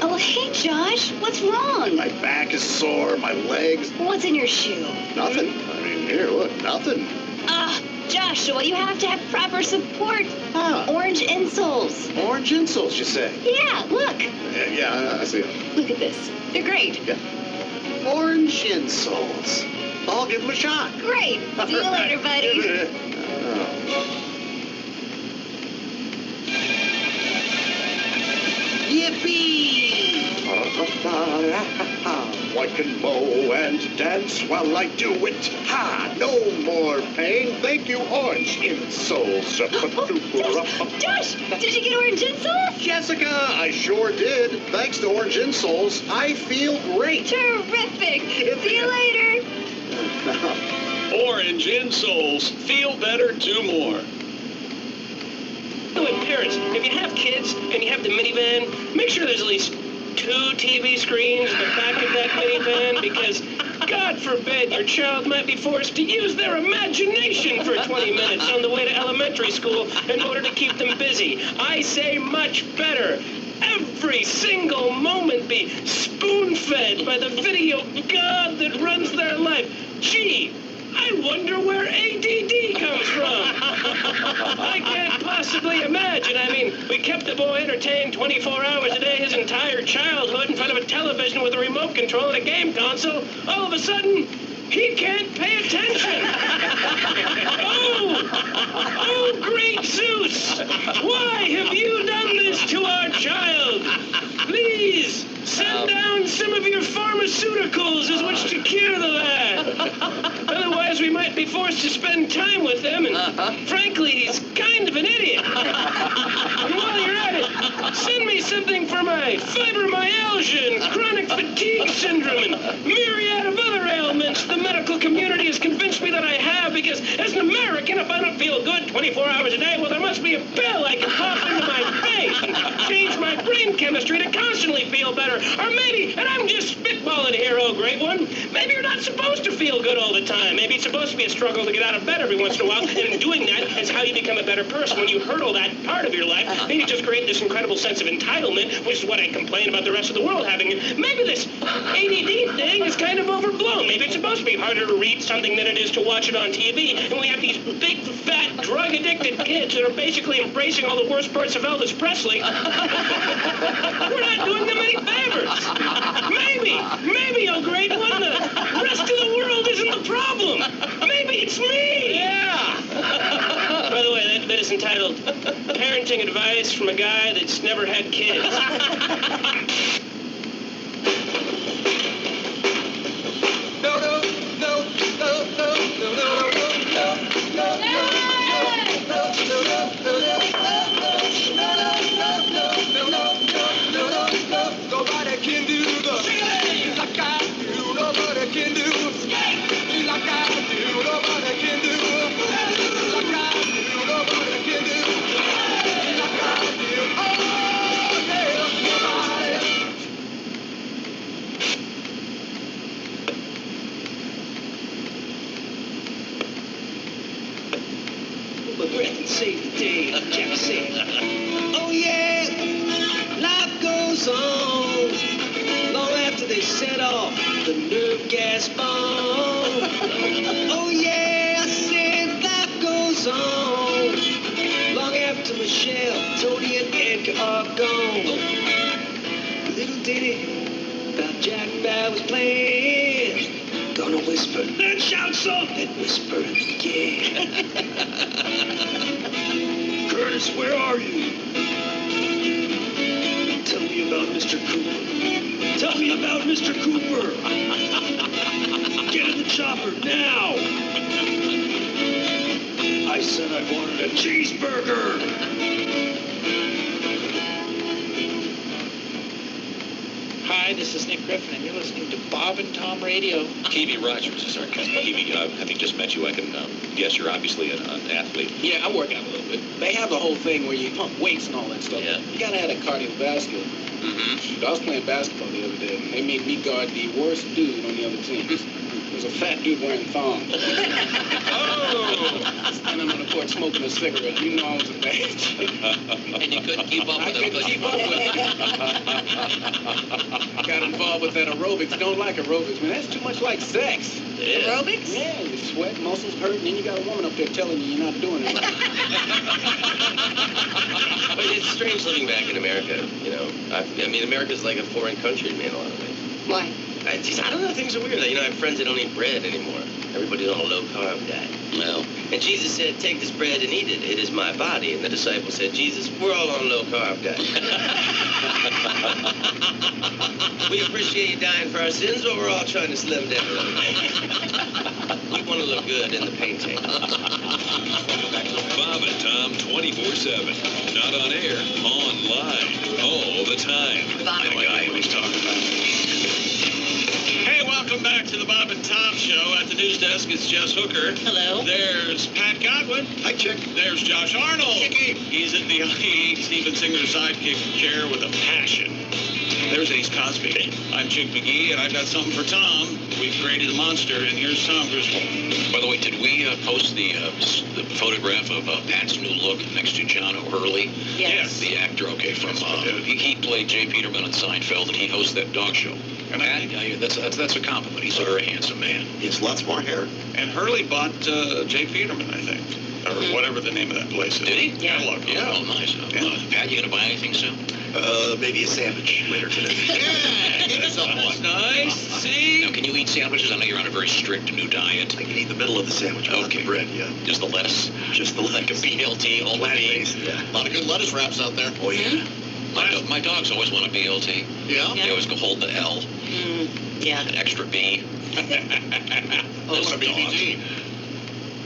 Oh, hey, Josh. What's wrong? My back is sore, my legs. What's in your shoe? Nothing. I mean, here, look, nothing. Joshua, you have to have proper support. Orange insoles. Orange insoles, you say? Yeah, look. Yeah, I see them. Look at this. They're great. Yeah. Orange insoles. I'll give them a shot. Great. See you later, buddy. Yippee! I can mow and dance while I do it. Ha! No more pain. Thank you, orange insoles. Josh, did you get orange insoles? Jessica, I sure did. Thanks to orange insoles, I feel great. Terrific. See you later. Orange insoles. Feel better, 2 more. And parents, if you have kids and you have the minivan, make sure there's at least 2 TV screens in the back of that minivan because, God forbid, your child might be forced to use their imagination for 20 minutes on the way to elementary school in order to keep them busy. I say much better. Every single moment be spoon-fed by the video god that runs their life. Gee, I wonder where ADD comes from. I can't possibly imagine. I mean, we kept the boy entertained 24 hours a day his entire childhood in front of a television with a remote control and a game console. All of a sudden, he can't pay attention. Oh, great Zeus! Why have you done this to our child? Please, send down some of your pharmaceuticals as which to cure the lad. Otherwise, we might be forced to spend time with him, and frankly, he's kind of an idiot. And while you're at it, send me something for my fibromyalgia and chronic fatigue syndrome and myriad of other ailments the medical community has convinced me that I have, because as an American, if I don't feel good 24 hours a day, well, there must be a pill I can pop into my face and change my brain chemistry to constantly feel better. Or maybe, and I'm just spitballing here, oh great one, maybe you're not supposed to feel good all the time. Maybe it's supposed to be a struggle to get out of bed every once in a while, and in doing that is how you become a better person. When you hurdle that part of your life, then you just create this incredible sense of entitlement, which is what I complain about the rest of the world having. Maybe this ADD thing is kind of overblown. Maybe it's supposed to be harder to read something than it is to watch it on TV, and we have these big, fat, drug-addicted kids that are basically embracing all the worst parts of Elvis Presley. We're not doing them any favors. Maybe, oh great one, the rest of the world isn't the problem. Maybe it's me. Yeah. By the way, that bit is entitled Parenting Advice from a Guy That's Never Had Kids. Nobody can do the like I do. Nobody can do like I do. Nobody can do like I do. Nobody can do like I do. Oh, yeah, nobody. But breath and save the day, Jack said. Oh yeah, life goes on long after they set off the nerve gas bomb. Oh yeah, I said life goes on long after Michelle, Tony, and Edgar are gone. Little ditty about Jack Bad was playing. Gonna whisper, then shout something, then whisper again. Curtis, where are you? Tell me about Mr. Cooper. Tell me about Mr. Cooper. Get in the chopper now. I said I wanted a cheeseburger. Hi, this is Nick Griffin, and you're listening to Bob and Tom Radio. Kiwi Rogers is our guest. Kiwi, having just met you, I can guess you're obviously an athlete. Yeah, I work out a little bit. They have the whole thing where you pump weights and all that stuff. Yeah. You gotta have a cardiovascular. I was playing basketball the other day, and they made me guard the worst dude on the other team. It was a fat dude wearing thongs. Standing on the court smoking a cigarette. You know I was a bad. And you couldn't keep up with him. I couldn't keep up with him. Got involved with that aerobics. Don't like aerobics, man. That's too much like sex. Aerobics? Yeah, you sweat, muscles hurt, and then you got a woman up there telling you you're not doing it. But it's strange living back in America, you know. I mean, America's like a foreign country to me in a lot of ways. Why? I don't know, things are weird. You know, I have friends that don't eat bread anymore. Everybody's on a low-carb diet. Well. And Jesus said, take this bread and eat it. It is my body. And the disciples said, Jesus, we're all on a low-carb diet. We appreciate you dying for our sins, but we're all trying to slim down a little bit. We want to look good in the painting. Bob and Tom 24/7. Not on air, online, all the time. The guy who was talking about Hey, welcome back to the Bob and Tom Show. At the news desk, it's Jess Hooker. Hello. There's Pat Godwin. Hi, Chick. There's Josh Arnold. Chicky. He's in the Steven Singer sidekick chair with a passion. There's Ace Cosby. I'm Chick McGee, and I've got something for Tom. We've created a monster, and here's Tom Griswold. By the way, did we post the photograph of Pat's new look next to John O'Hurley? Yes. The actor, okay, from he played Jay Peterman on Seinfeld, and he hosts that dog show. And that's a compliment. He's a very handsome man. He has lots more hair. And Hurley bought Jay Peterman, I think, or whatever the name of that place is. Did he? Yeah. Yeah, oh, nice. Pat, you gonna buy anything soon? Maybe a sandwich later today. That's nice. See? Now, can you eat sandwiches? I know you're on a very strict new diet. I can eat the middle of the sandwich. Okay, bread. Yeah. Just the lettuce. Just the lettuce. Like a BLT, all the beans. Yeah. A lot of good lettuce wraps out there. Oh yeah. My dogs always want a BLT. Yeah. They always go hold the L. Yeah. An extra B. What's a BBG?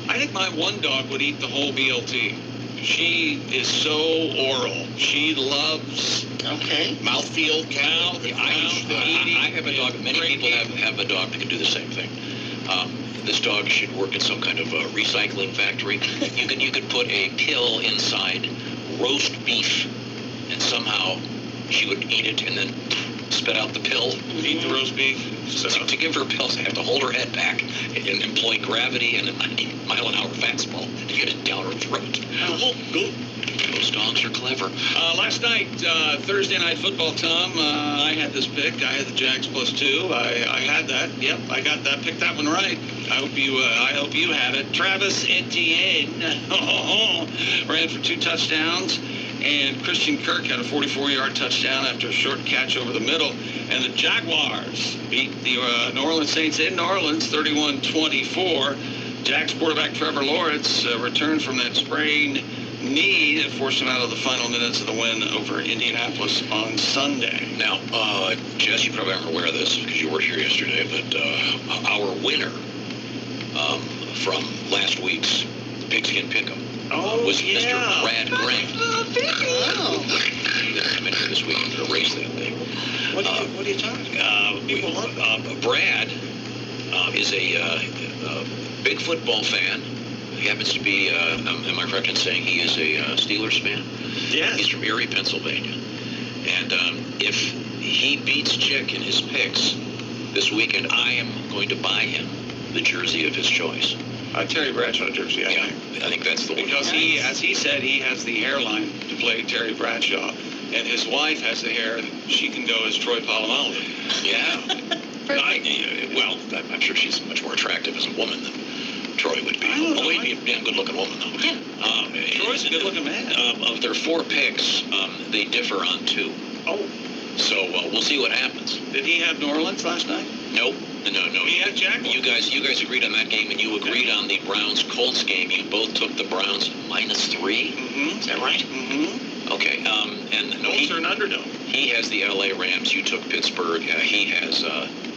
I think my one dog would eat the whole BLT. She is so oral. She loves Mouthfeel. I have a dog. Many people have a dog that can do the same thing. This dog should work in some kind of recycling factory. You could put a pill inside roast beef, and somehow she would eat it and then spit out the pill. Eat the roast beef. To give her pills, I have to hold her head back and employ gravity and a 90-mile-an-hour fastball to get it down her throat. Oh, good. Those dogs are clever. Last night, Thursday night football, Tom, I had this pick. I had the Jags +2. I had that. Yep, I got that. Picked that one right. I hope you have it. Travis Etienne ran for 2 touchdowns. And Christian Kirk had a 44-yard touchdown after a short catch over the middle. And the Jaguars beat the New Orleans Saints in New Orleans 31-24. Jags quarterback Trevor Lawrence returned from that sprained knee that forced him out of the final minutes of the win over Indianapolis on Sunday. Now, Jess, you probably aren't aware of this because you were here yesterday, but our winner from last week's Pigskin Pick'em was Mr. Brad Grant. He's going to come in here this week and erase that thing. What are you talking about? People love Brad is a big football fan. He happens to be, am I correct in saying he is a Steelers fan? Yeah. He's from Erie, Pennsylvania. And if he beats Chick in his picks this weekend, I am going to buy him the jersey of his choice. Terry Bradshaw jersey, I think that's the one. Because he, as he said, he has the hairline to play Terry Bradshaw, and his wife has the hair that she can go as Troy Polamalu. Yeah. Well, I'm sure she's much more attractive as a woman than Troy would be. Although he'd be a damn good-looking woman, though. Yeah. Troy's a good-looking man. Of their 4 picks, they differ on 2. Oh. So we'll see what happens. Did he have New Orleans last night? Nope. No. He had Jaguars. You guys agreed on that game, and you agreed on the Browns-Colts game. You both took the Browns -3. Mm-hmm. Is that right? Mm-hmm. Okay. And Colts are an underdog. He has the L.A. Rams. You took Pittsburgh. He has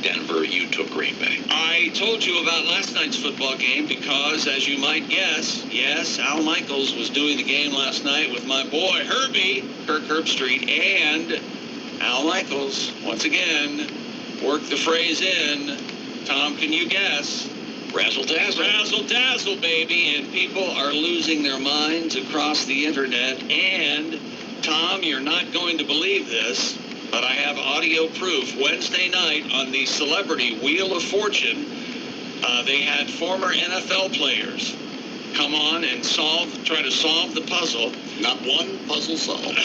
Denver. You took Green Bay. I told you about last night's football game because, as you might guess, yes, Al Michaels was doing the game last night with my boy Herbie, Kirk Herbstreit, and Al Michaels, once again, worked the phrase in. Tom, can you guess? Razzle-dazzle. Razzle-dazzle, baby. And people are losing their minds across the internet. And, Tom, you're not going to believe this, but I have audio proof. Wednesday night on the Celebrity Wheel of Fortune, they had former NFL players come on and try to solve the puzzle. Not one puzzle solved.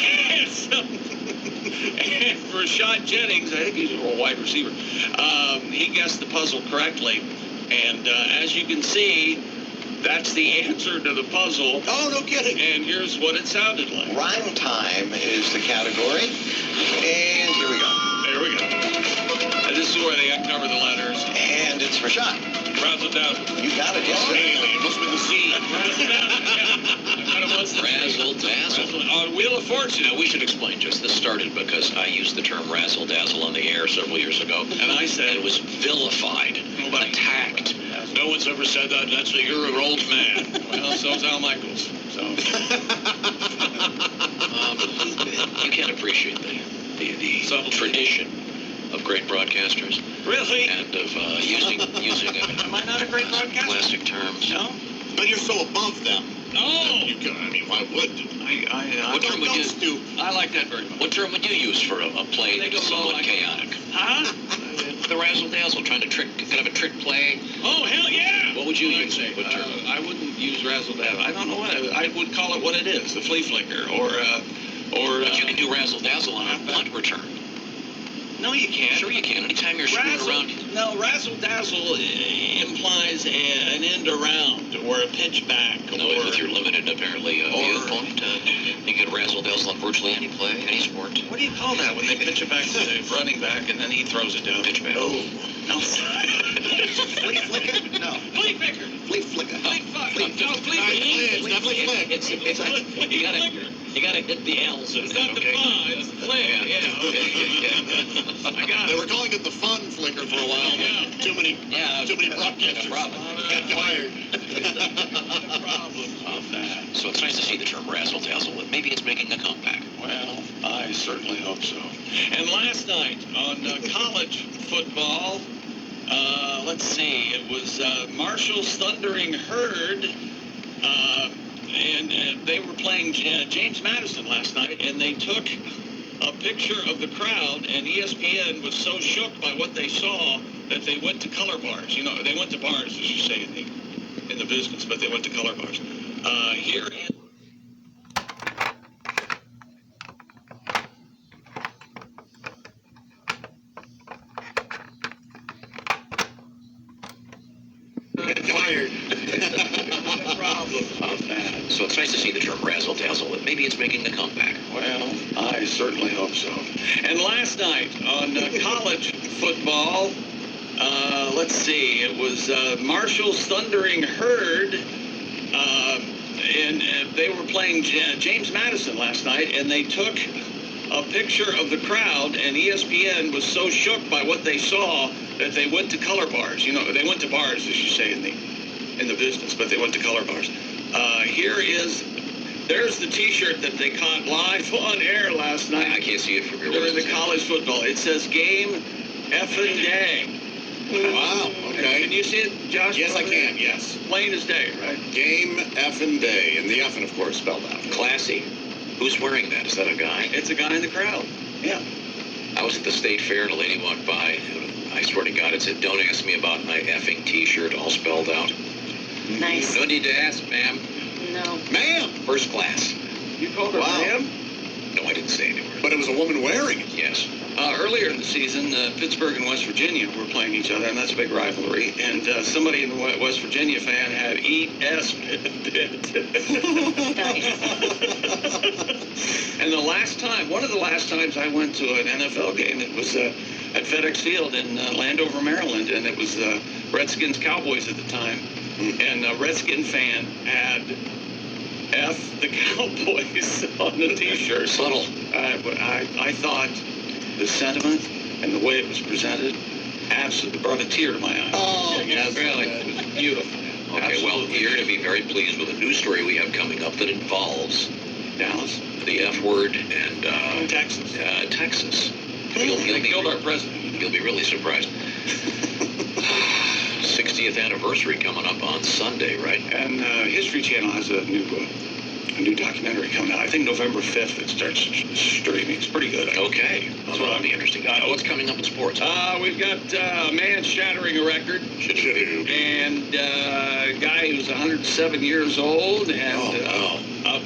And Rashad Jennings, I think he's a wide receiver, he guessed the puzzle correctly. And as you can see, that's the answer to the puzzle. Oh, no kidding. And here's what it sounded like. Rhyme time is the category. And here we go. There we go. And this is where they uncover the letters. And it's Rashad. Razzle-dazzle. You got it, yes, sir. It must be the C. Razzle-dazzle. On Wheel of Fortune. Now, we should explain, just this started because I used the term razzle-dazzle on the air several years ago. And I said it was vilified, attacked. No one's ever said that. You're an old man. Well, so's Al Michaels. So you can't appreciate the tradition of great broadcasters. Really? And of using Am I not a great broadcaster? Classic terms. No. But you're so above them. Oh! You can, I mean, why would? What term would you do? I like that very much. What term would you use for a play They that's go low somewhat like- chaotic? Huh? The razzle dazzle, trying to trick, kind of a trick play. Oh, hell yeah! What would you I'd use? say, What term? I wouldn't use razzle dazzle. I don't know what I would call it. What it is, the flea flicker, or. But you can do razzle dazzle on a punt return. No, you can't. Sure you can. Anytime you're screwing around. No, razzle dazzle implies an end around or a pitch back. No, or, with your limited apparently viewpoint, you can razzle dazzle on virtually any play, any sport. What do you call that when they pitch it back to the running back and then he throws it down? Pitch back. Oh, no. Flea flicker? No. Flea flicker. Flea flicker. Flea flicker. No, flea It's definitely flick. It's you gotta hit the L's in It's that, not the okay? fun, it's the flick. Yeah, okay. I got They it. were calling it the fun flicker for a while. Yeah. Too many broadcasters problem. got fired. Problems with that. So it's nice to see the term razzle dazzle. Maybe it's making a comeback. Well, I certainly hope so. And last night on college football, let's see, it was Marshall's Thundering Herd, and they were playing James Madison last night, and they took a picture of the crowd, and ESPN was so shook by what they saw that they went to color bars. You know, they went to bars, as you say in the business, but they went to color bars. Here in Fired. So it's nice to see the term razzle dazzle. Maybe it's making a comeback. Well, I certainly hope so. And last night on college football, let's see, it was Marshall's Thundering Herd, and they were playing James Madison last night, and they took a picture of the crowd, and ESPN was so shook by what they saw that they went to color bars. You know, they went to bars, as you say in the business, but they went to color bars. There's the T-shirt that they caught live on air last night. I can't see it from here. During the college football. It says game effing day. Wow, okay. Can you see it, Josh? Yes, I can, yes. Plain as day, right? Game effing day. And the effing, of course, spelled out. Classy. Who's wearing that? Is that a guy? It's a guy in the crowd. Yeah. I was at the state fair and a lady walked by. I swear to God, it said, "Don't ask me about my effing T-shirt," all spelled out. Nice. No need to ask, ma'am. No. Ma'am! First class. You called her Wow. ma'am? No, I didn't say anywhere. But it was a woman wearing it. Yes. Earlier in the season, Pittsburgh and West Virginia were playing each other, and that's a big rivalry. And somebody in the West Virginia fan had ES And one of the last times I went to an NFL game, it was at FedEx Field in Landover, Maryland, and it was Redskins Cowboys at the time. And a Redskin fan had F the Cowboys on the T-shirt. Subtle. I thought the sentiment and the way it was presented absolutely brought a tear to my eye. Oh, yes, really. It was beautiful. Okay, Absolutely. well, you're going to be very pleased with a news story we have coming up that involves Dallas, the F word, and Texas. Texas. They killed our president. You'll be really surprised. 60th anniversary coming up on Sunday, right? And History Channel has a new documentary coming out. I think November 5th it starts streaming. It's pretty good. Okay. Well, that'll be interesting. What's coming up in sports? We've got a man shattering a record. And a guy who's 107 years old. And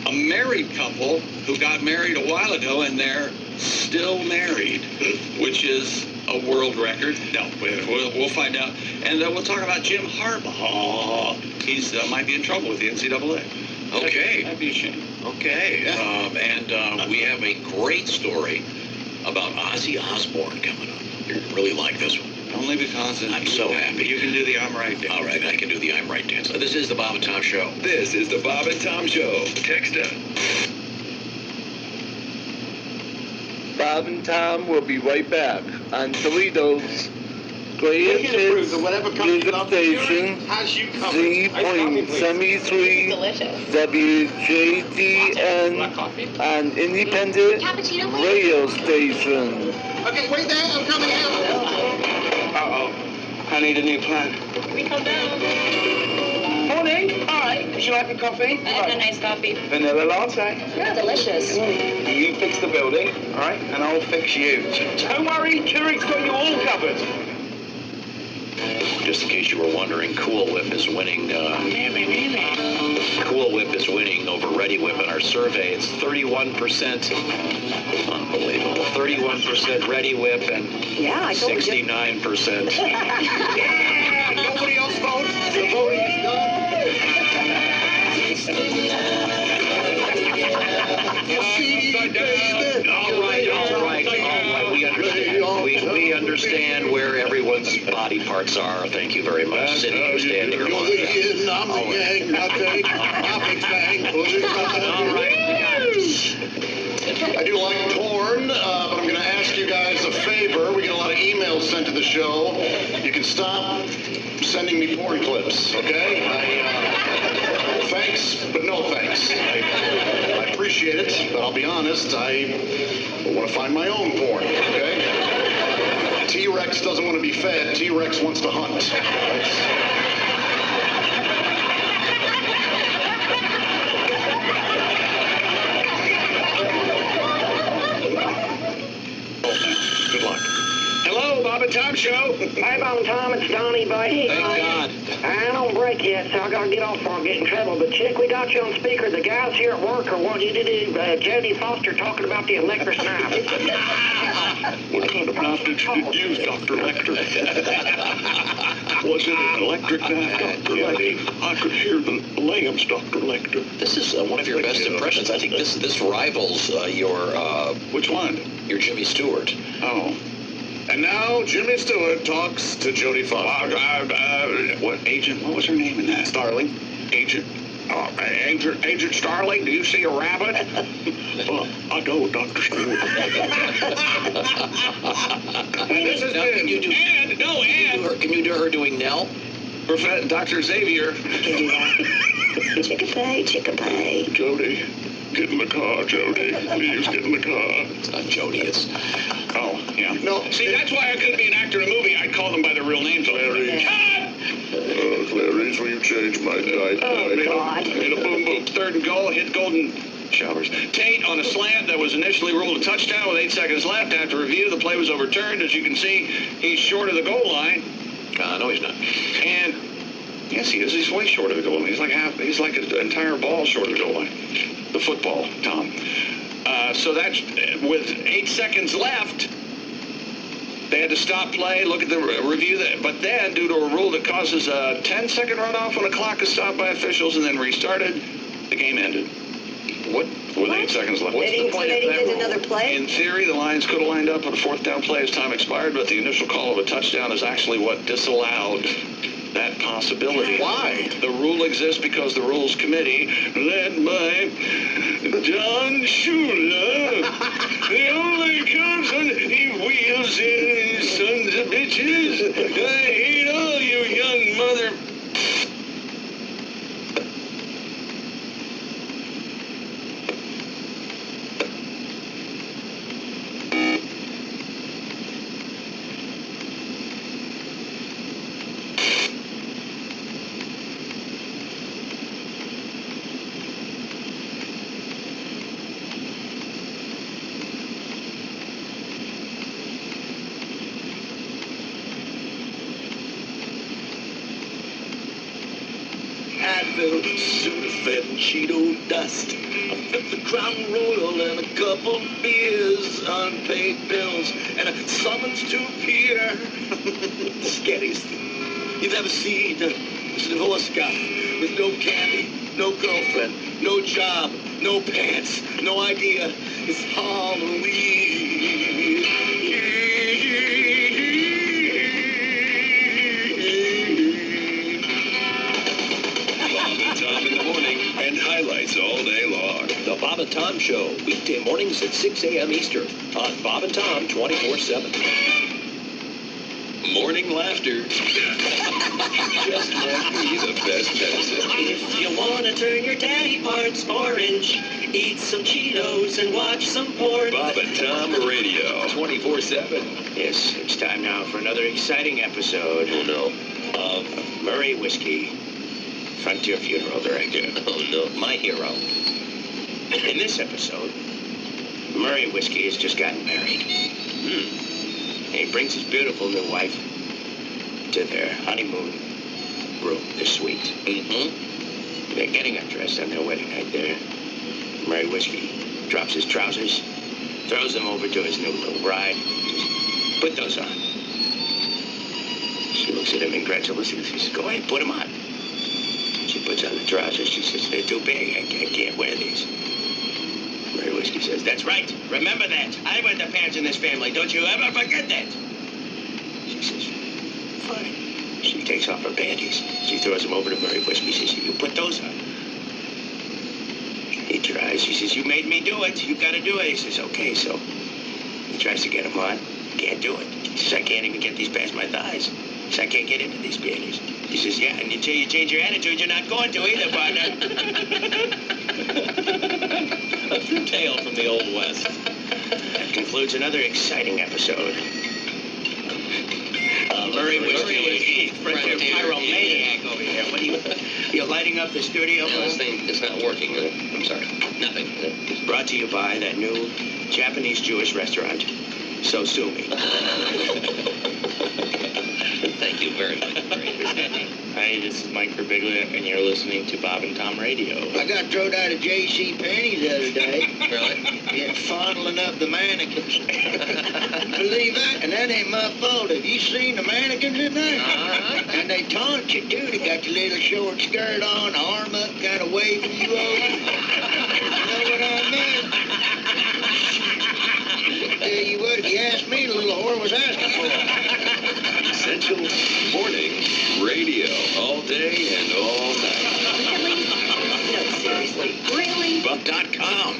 a married couple who got married a while ago, and they're still married, which is a world record. No, we'll find out. And we'll talk about Jim Harbaugh. He's might be in trouble with the NCAA. Okay. That'd be a shame. Okay. And we have a great story about Ozzy Osbourne coming up. You're really like this one. Only because I'm so happy. You can do the I'm right dance. All right, I can do the I'm right dance. This is the Bob and Tom Show. This is the Bob and Tom Show. Text us. Bob and Tom will be right back on Toledo's greatest hits music station, z.73 wjdn, an independent radio station. Okay, wait there. I'm coming out. Uh-oh. I need a new plan. Can we come down? Morning. Hi. would you like a coffee? I have a nice coffee. Vanilla latte. Yeah, delicious. You fix the building, all right, and I'll fix you. Don't worry, Keurig's got you all covered. Just in case you were wondering, Cool Whip is winning. Cool Whip is winning over Ready Whip in our survey. It's 31%. Unbelievable. 31% Ready Whip and 69%. Yeah! Nobody else votes. The voting is done. All right. We understand where everyone's body parts are. Thank you very much. Sitting here, standing, or lying down. I'm the yang, I take my big fang, put it right. All right, we got it. I do like porn, but I'm going to ask you guys a favor. We get a lot of emails sent to the show. You can stop sending me porn clips, okay? Thanks, but no thanks. I appreciate it, but I'll be honest, I want to find my own porn, okay? T-Rex doesn't want to be fed. T-Rex wants to hunt. Good luck. Hello, Bob and Tom Show. Hey, Bob and Tom, it's Donnie, buddy. Thank God. I don't break yet, so I gotta get off before I get in trouble. But chick, we got you on speaker. The guys here at work are wanting you to do Jodie Foster talking about the electric knife. What kind of knife did you use, Dr. Lecter? Was it an electric knife, Dr. Lecter? I could hear the lambs, Dr. Lecter. This is one of your best impressions. I think this rivals your... Which one? Your Jimmy Stewart. Oh. And now Jimmy Stewart talks to Jodie Foster. What agent? What was her name in that? Starling. Agent. Agent Starling, do you see a rabbit? Well, I don't, Dr. Stewart. And this is Can you do her doing Nell? Dr. Xavier. Can do that. Chickapay. Jodie, get in the car, Jodie. Please get in the car. It's not Jodie, it's... Oh, yeah. No. See, that's why I couldn't be an actor in a movie. I'd call them by their real names. Clarice. Clarice, will you change my diaper? Oh, God. Made a boom boom. 3rd and goal, hit golden showers. Tate on a slant that was initially ruled a touchdown with 8 seconds left. After review, the play was overturned. As you can see, he's short of the goal line. No, he's not. And yes, he is. He's way short of the goal line. He's like an entire ball short of the goal line. The football, Tom. So that's with 8 seconds left. They had to stop play, look at the review. But then, due to a rule that causes a 10-second runoff when a clock is stopped by officials and then restarted, the game ended. With 8 seconds left. What's the point of that rule? Another play? In theory, the Lions could have lined up at a 4th down play as time expired, but the initial call of a touchdown is actually what disallowed that possibility. Why? The rule exists because the Rules Committee, led by John Schuler, the only cousin he wheels in, sons of bitches. I hate all you young mother... Advil, Sudafed, and Cheeto dust. A fifth of Crown Royal and a couple beers, unpaid bills, and a summons to appear. The scariest thing you've ever seen is a divorce guy with no candy, no girlfriend, no job, no pants, no idea. It's Halloween. Tom in the morning and highlights all day long. The Bob and Tom Show, weekday mornings at 6 a.m. Eastern on Bob and Tom 24/7. Morning laughter. Just might be the best medicine. If you want to turn your daddy parts orange, eat some Cheetos and watch some porn. Bob and Tom Radio 24/7. Yes, it's time now for another exciting episode of Murray Whiskey. Frontier Funeral Director. Oh, no. My hero. In this episode, Murray Whiskey has just gotten married. And he brings his beautiful new wife to their honeymoon room, the suite. They're getting undressed on their wedding night there. Murray Whiskey drops his trousers, throws them over to his new little bride. Says, put those on. She looks at him incredulously and says, go ahead, put them on. She puts on the trousers. She says, they're too big. I can't wear these. Murray Whiskey says, that's right. Remember that. I wear the pants in this family. Don't you ever forget that. She says, fine. She takes off her panties. She throws them over to Murray Whiskey. She says, you put those on. He tries. She says, you made me do it. You got to do it. He says, okay. So he tries to get them on. Can't do it. He says, I can't even get these past my thighs. He says, I can't get into these panties. He says, yeah, and until you change your attitude, you're not going to either, partner. A true tale from the Old West. That concludes another exciting episode. Murray Whiskey, Frontier Pyromaniac over here. What are you lighting up the studio? No, this thing is not working. I'm sorry. Nothing. Brought to you by that new Japanese-Jewish restaurant. So sue me. Thank you very much. Hi, this is Mike Birbiglia, and you're listening to Bob and Tom Radio. I got thrown out of J.C. Penney's the other day. Really? Yeah, fondling up the mannequins. Believe that? And that ain't my fault. Have you seen the mannequins in there? And they taunt you, too. They got your little short skirt on, arm up, kind of waving you over. You know what I mean? Tell you what, if you asked me, the little whore was asking for it. Essential Morning Radio. All day and all night. Really? No, seriously. Really? Buck.com.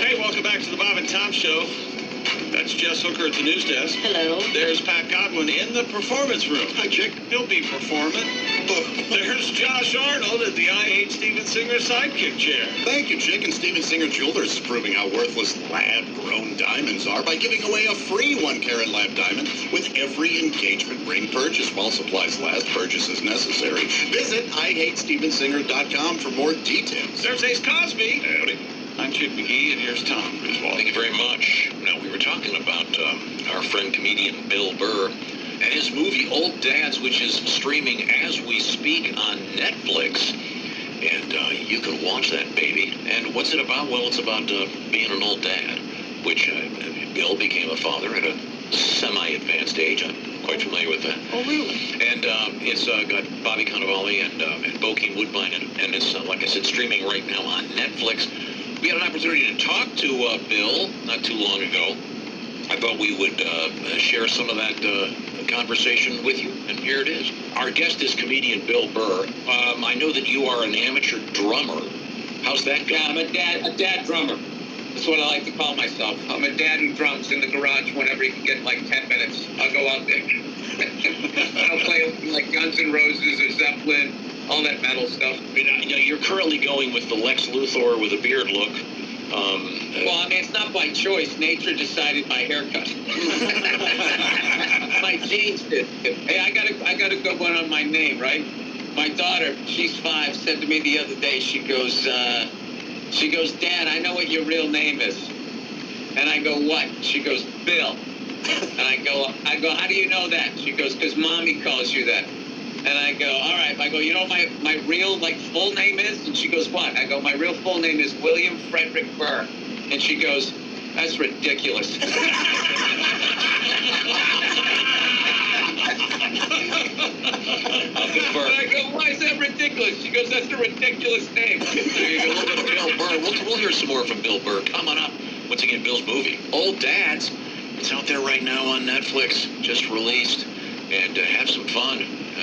Hey, welcome back to the Bob and Tom Show. That's Jess Hooker at the news desk. Hello. There's Pat Godwin in the performance room. Hi, Chick. He'll be performing. There's Josh Arnold at the I Hate Steven Singer sidekick chair. Thank you, Chick. And Steven Singer Jewelers is proving how worthless lab-grown diamonds are by giving away a free 1-carat lab diamond with every engagement ring purchase. While supplies last, purchase is necessary. Visit IHateStevenSinger.com for more details. There's Ace Cosby. Howdy. I'm Chick McGee, and here's Tom Griswold. Thank you very much. Now, we were talking about our friend comedian Bill Burr and his movie Old Dads, which is streaming as we speak on Netflix. And you can watch that baby. And what's it about? Well, it's about being an old dad, which Bill became a father at a semi-advanced age. I'm quite familiar with that. Oh, really? And it's got Bobby Cannavale and Bokeem Woodbine, and it's, like I said, streaming right now on Netflix. We had an opportunity to talk to Bill not too long ago. I thought we would share some of that conversation with you, and here it is. Our guest is comedian Bill Burr. I know that you are an amateur drummer. How's that going? Yeah, I'm a dad drummer. That's what I like to call myself. I'm a dad who drums in the garage whenever he can get like 10 minutes. I'll go out there. I'll play like Guns N' Roses or Zeppelin, all that metal stuff. You're currently going with the Lex Luthor with a beard look. Well, I mean, it's not by choice. Nature decided my haircut. My genes did. Hey, I got a good one on my name, right? My daughter, she's 5, said to me the other day, she goes, Dad, I know what your real name is. And I go, what? She goes, Bill. And I go, how do you know that? She goes, because Mommy calls you that. And I go, all right. I go, you know what my real, full name is? And she goes, what? I go, my real full name is William Frederick Burr. And she goes, that's ridiculous. I go, why is that ridiculous? She goes, that's a ridiculous name. There you go, look at Bill Burr. We'll hear some more from Bill Burr coming up. Once again, Bill's movie, Old Dads. It's out there right now on Netflix, just released. And have some fun,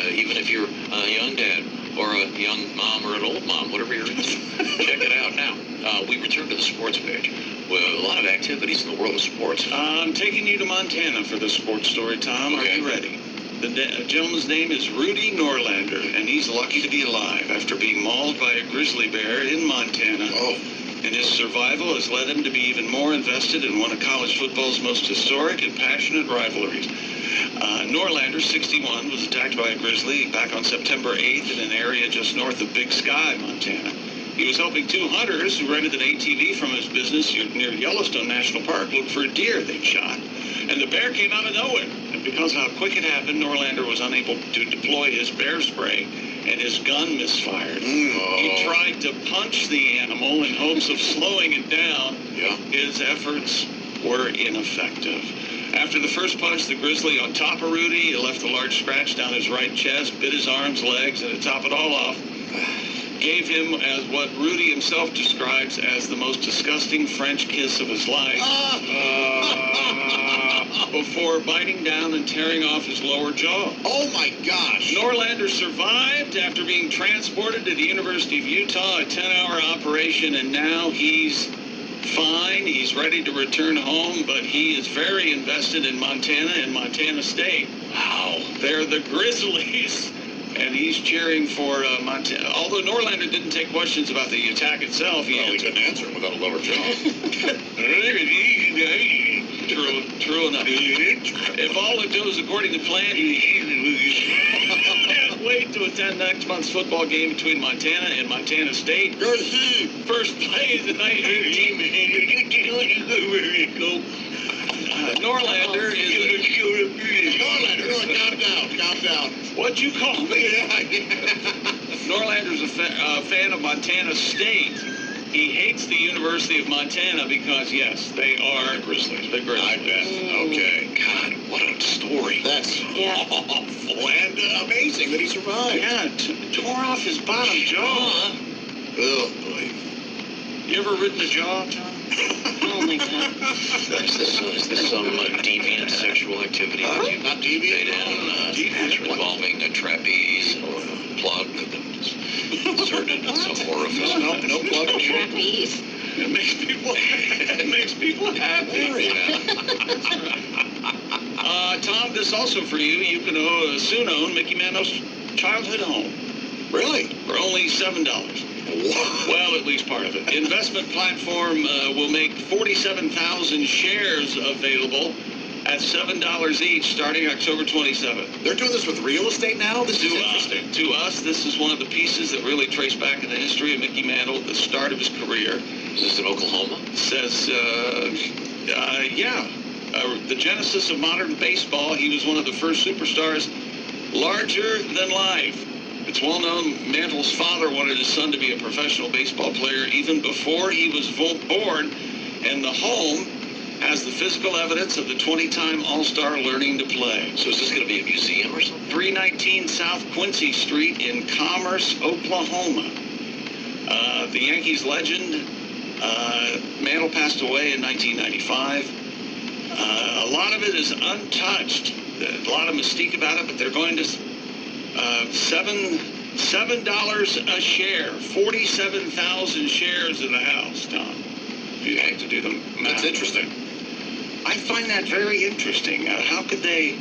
even if you're a young dad or a young mom or an old mom, whatever you're into. Check it out. Now, we return to the sports page. With a lot of activities in the world of sports. I'm taking you to Montana for the sports story, Tom. Are you ready? The gentleman's name is Rudy Norlander, and he's lucky to be alive after being mauled by a grizzly bear in Montana. And his survival has led him to be even more invested in one of college football's most historic and passionate rivalries. Norlander, 61, was attacked by a grizzly back on September 8th in an area just north of Big Sky, Montana. He was helping two hunters who rented an ATV from his business near Yellowstone National Park look for a deer they'd shot. And the bear came out of nowhere. And because of how quick it happened, Norlander was unable to deploy his bear spray, and his gun misfired. He tried to punch the animal in hopes of slowing it down. His efforts were ineffective. After the first punch, the grizzly on top of Rudy, he left a large scratch down his right chest, bit his arms, legs, and to top it all off, gave him as what Rudy himself describes as the most disgusting French kiss of his life. Before biting down and tearing off his lower jaw. Oh my gosh. Norlander survived after being transported to the University of Utah, a 10-hour operation, and now he's fine. He's ready to return home, but he is very invested in Montana and Montana State. Wow. They're the Grizzlies. And he's cheering for Montana. Although Norlander didn't take questions about the attack itself, he couldn't answer him without a lower jaw. True enough. If all it goes according to plan, can't wait to attend next month's football game between Montana and Montana State. First play of the night. Norlander is Norlander, calm down. What'd you call me? Norlander's a fan of Montana State. He hates the University of Montana because, yes, they are the Grizzlies. The Grizzlies. I bet. Okay. God, what a story. That's awful and amazing that he survived. Yeah, tore off his bottom jaw. Oh, boy. You ever ridden a jaw, Tom? Oh, my God. Is this some deviant sexual activity? Not deviant? Involving a trapeze or a plug inserted in some orifice. No plug. Trapeze. It makes people happy. Tom, this also for you. You can soon own Mickey Mantle's childhood home. Really? For only $7. Well, at least part of it. The investment platform will make 47,000 shares available at $7 each starting October 27th. They're doing this with real estate now? This is interesting. To us, this is one of the pieces that really trace back in the history of Mickey Mantle, the start of his career. Is this in Oklahoma? It says, the genesis of modern baseball. He was one of the first superstars larger than life. It's well known Mantle's father wanted his son to be a professional baseball player even before he was born, and the home has the physical evidence of the 20-time All-Star learning to play. So is this going to be a museum or something? 319 South Quincy Street in Commerce, Oklahoma. The Yankees legend, Mantle passed away in 1995. A lot of it is untouched. A lot of mystique about it, but they're going to $7 a share, 47,000 shares in the house, Tom. You have to do the math. That's interesting. I find that very interesting. How could they?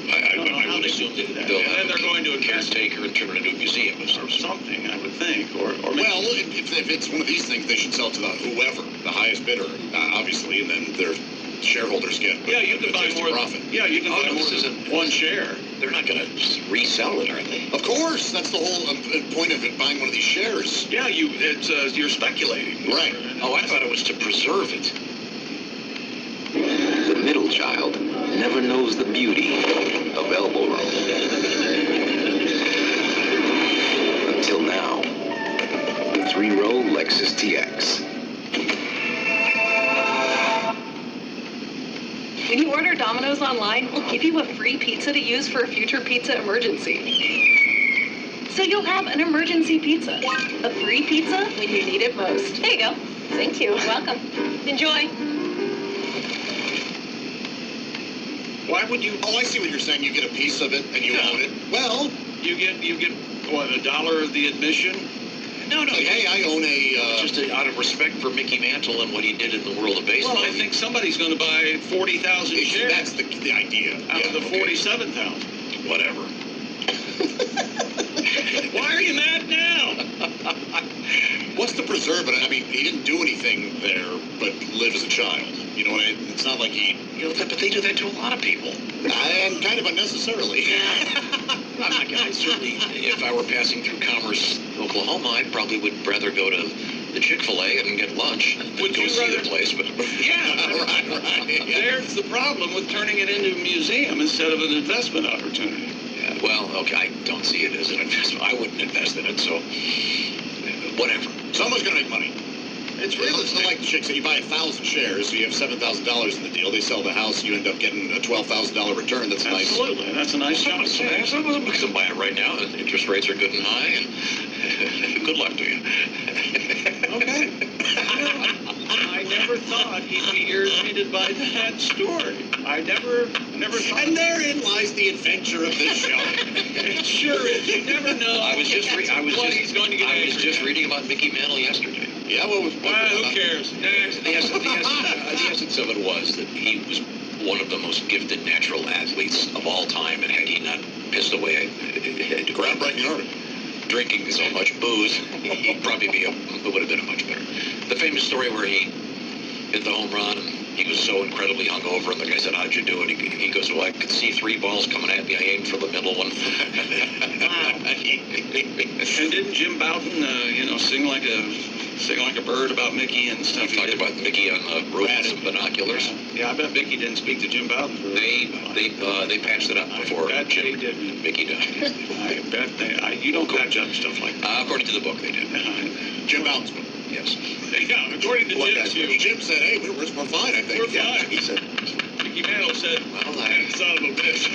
I would assume that they're going to a caretaker and turn it into a museum or something. I would think, or maybe. Well, if it's one of these things, they should sell to whoever, the highest bidder, obviously, and then their shareholders get. Yeah, you can buy more profit. Yeah, you can buy more than one share. They're not going to resell it, are they? Of course, that's the whole point of it, buying one of these shares. Yeah, you're speculating. Right. Oh, I thought it was to preserve it. The middle child never knows the beauty of elbow room. Until now, the 3-row Lexus TX. When you order Domino's online, we'll give you a free pizza to use for a future pizza emergency. So you'll have an emergency pizza. A free pizza when you need it most. There you go. Thank you. Welcome. Enjoy. Why would you? Oh, I see what you're saying. You get a piece of it and you own it. Well, you get what, $1 of the admission? No. Hey, I own just out of respect for Mickey Mantle and what he did in the world of baseball. Well, I think somebody's going to buy 40,000 shares. That's the idea. Out of the 47,000. Whatever. Why are you mad now? What's the preserve in it? I mean, he didn't do anything there but live as a child. You know what I mean? It's not like he... You know, but they do that to a lot of people. And kind of unnecessarily. I'm not gonna, certainly, if I were passing through Commerce, Oklahoma, I probably would rather go to the Chick-fil-A and get lunch than Would go you see rather- the place. But Yeah, right. There's the problem with turning it into a museum instead of an investment opportunity. yeah, well, okay, I don't see it as an investment. I wouldn't invest in it, so whatever. Someone's going to make money. It's It's real not estate. like chicks that you buy 1,000 shares, so you have $7,000 in the deal. They sell the house, you end up getting a $12,000 return. That's nice. Absolutely, that's a nice chunk of change. Because I'm buying it right now, and interest rates are good and high, and good luck to you. Okay. I never thought he'd be irritated by that story. I never thought. And therein lies the adventure of this show. It sure is. You never know. I was just he's going to get I was angry just at. reading about Mickey Mantle yesterday. Yeah, well, Who cares? Next. The essence of it was that he was one of the most gifted natural athletes of all time, and had he not pissed away, groundbreaking article. Drinking so much booze, he'd probably it would have been a much better. The famous story where he hit the home run, and he was so incredibly hungover, and the guy said, "How'd you do it?" He goes, "Well, I could see 3 balls coming at me. I aimed for the middle one." And didn't Jim Bouton, sing like a bird about Mickey and stuff? He talked about Mickey on the roof with some binoculars. Yeah, I bet Mickey didn't speak to Jim Bouton. They patched it up before Mickey died. I bet you don't patch up stuff like that. According to the book, they did. Jim Bouton's book. Yes. Yeah, according to Jim said, "Hey, we're fine, I think." We're fine. He said, Mickey Mantle said, "Well, son of a bitch."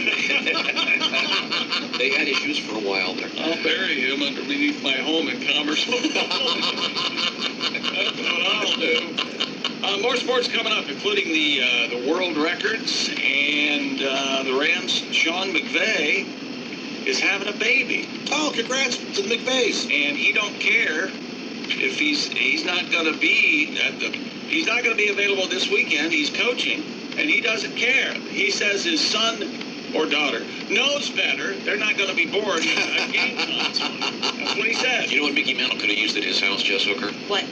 They had issues for a while there. I'll bury him underneath my home in Commerce. That's what I'll do. More sports coming up, including the world records, and the Rams' Sean McVay is having a baby. Oh, congrats to the McVays. And he don't care if he's not going to be he's not going to be available this weekend. He's coaching, and he doesn't care. He says his son or daughter knows better. They're not going to be bored at game console. That's what he said. You know what Mickey Mantle could have used at his house, Jess Hooker? What?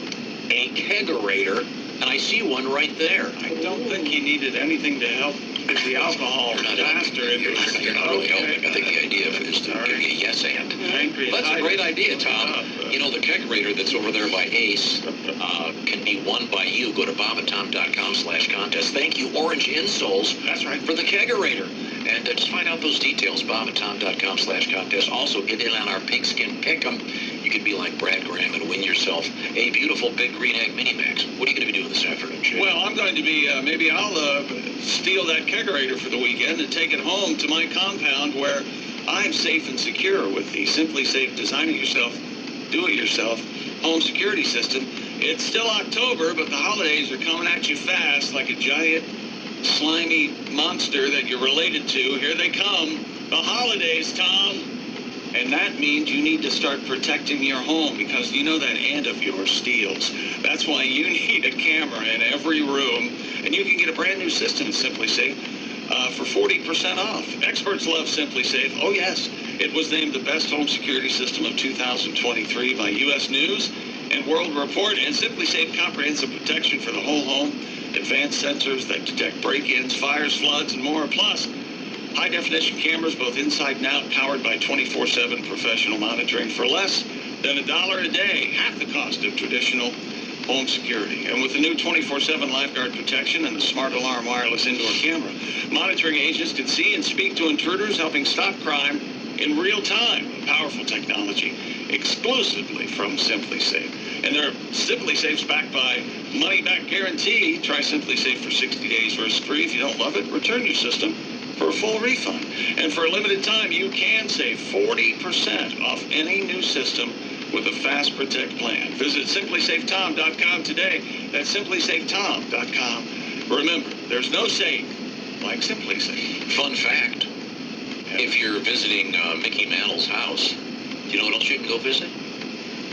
A kegerator, and I see one right there. I don't think he needed anything to help get the alcohol faster into his You're not really helping. I think the idea is to give you a yes and. Well, that's a great idea, Tom. You know, the kegerator that's over there by Ace can be won by you. Go to bobandtom.com/contest. Thank you, Orange Insoles. That's right. For the kegerator. And just find out those details, bobandtom.com/contest. Also, get in on our pigskin pick'em. You could be like Brad Graham and win yourself a beautiful Big Green Egg Mini-Max. What are you going to be doing this afternoon, Jay? Well, I'm going to be, maybe I'll steal that kegerator for the weekend and take it home to my compound where I'm safe and secure with the Simply Safe Design-It-Yourself, Do-It-Yourself home security system. It's still October, but the holidays are coming at you fast like a giant slimy monster that you're related to. Here they come. The holidays, Tom. And that means you need to start protecting your home because you know that aunt of yours steals. That's why you need a camera in every room. And you can get a brand new system in Simply Safe for 40% off. Experts love Simply Safe. Oh, yes. It was named the best home security system of 2023 by U.S. News and World Report. And Simply Safe comprehensive protection for the whole home. Advanced sensors that detect break-ins, fires, floods, and more. Plus, high-definition cameras, both inside and out, powered by 24/7 professional monitoring for less than $1 a day, half the cost of traditional home security. And with the new 24/7 lifeguard protection and the Smart Alarm wireless indoor camera, monitoring agents can see and speak to intruders, helping stop crime in real time. Powerful technology exclusively from Simply Safe. And their Simply Safe's backed by money-back guarantee. Try Simply Safe for 60 days risk-free. If you don't love it, return your system for a full refund. And for a limited time, you can save 40% off any new system with a Fast Protect plan. Visit simplysafetom.com today. That's simplysafetom.com. Remember, there's no safe like Simply Safe. Fun fact, if you're visiting Mickey Mantle's house, you know what else you can go visit?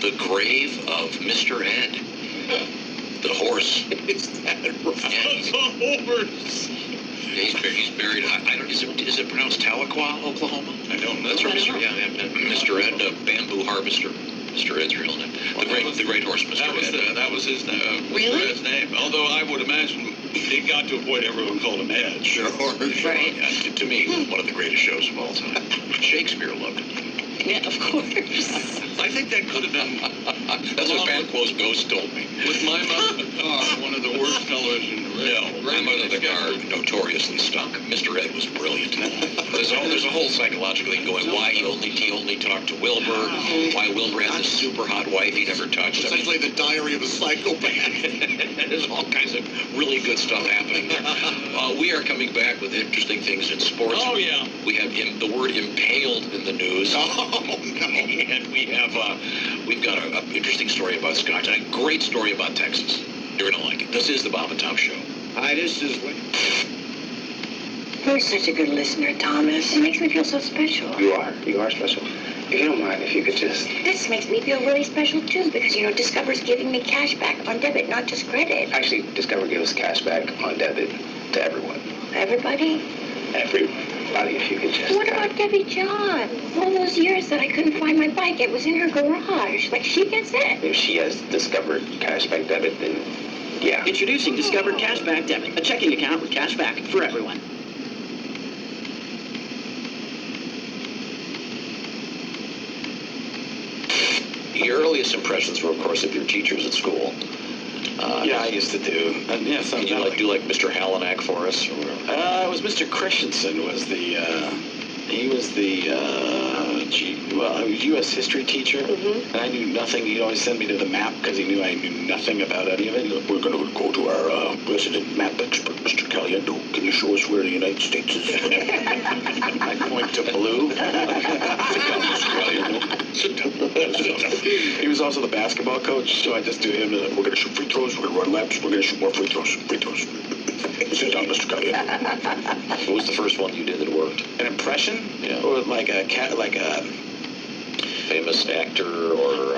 The grave of Mr. Ed, the horse. Is that right? The horse. He's buried. Is it pronounced Tahlequah, Oklahoma? I don't know. That's where Mr. Ed, Bamboo Harvester, Mr. Ed's real name. The great horse, Mr. Ed. That was his name. Really? Mr. Ed's name. Although I would imagine it got to a point everyone called him Ed. Sure. Right. Yeah, to me, one of the greatest shows of all time. Shakespeare loved it. Yeah, of course. I think that could have been. That's what Van Quo's ghost told me. With My Mother the Car, one of the worst television. No, My Mother the Car notoriously stunk. Mr. Ed was brilliant. There's a whole psychological thing going. Why he only talked to Wilbur. Why Wilbur had this super hot wife he never touched. Sounds like the diary of a psychopath. There's all kinds of really good stuff happening there. We are coming back with interesting things in sports. Oh, yeah. We have the word impaled in the news. Oh, no. And we've got an interesting story about Scotch and a great story about Texas. You're going to like it. This is the Bob and Tom Show. Hi, this is... You're such a good listener, Thomas. It makes me feel so special. You are special. If you don't mind, if you could just... This makes me feel really special, too, because, Discover's giving me cash back on debit, not just credit. Actually, Discover gives cash back on debit to everyone. Everybody? Everybody, if you could just... What about Debbie John? All those years that I couldn't find my bike, it was in her garage. Like, she gets it. If she has Discover cashback debit, then yeah. Introducing Discover Cashback Debit, a checking account with cash back for everyone. Your earliest impressions were, of course, of your teachers at school. Yeah, I used to do. Yeah, did you do like Mr. Halenak for us? Or whatever? It was Mr. Christensen was the, he was the, U.S. history teacher, and I knew nothing. He'd always send me to the map because he knew I knew nothing about any of it. We're going to go to our resident map expert, Mr. Caliendo. Can you show us where the United States is? I point to blue. Sit down, Mr. Caliendo. Sit down. He was also the basketball coach, so I just do him. We're going to shoot free throws. We're going to run laps. We're going to shoot more free throws. Sit down, Mr. Caliendo. What was the first one you did that worked? An impression? Yeah. Or like a famous actor or...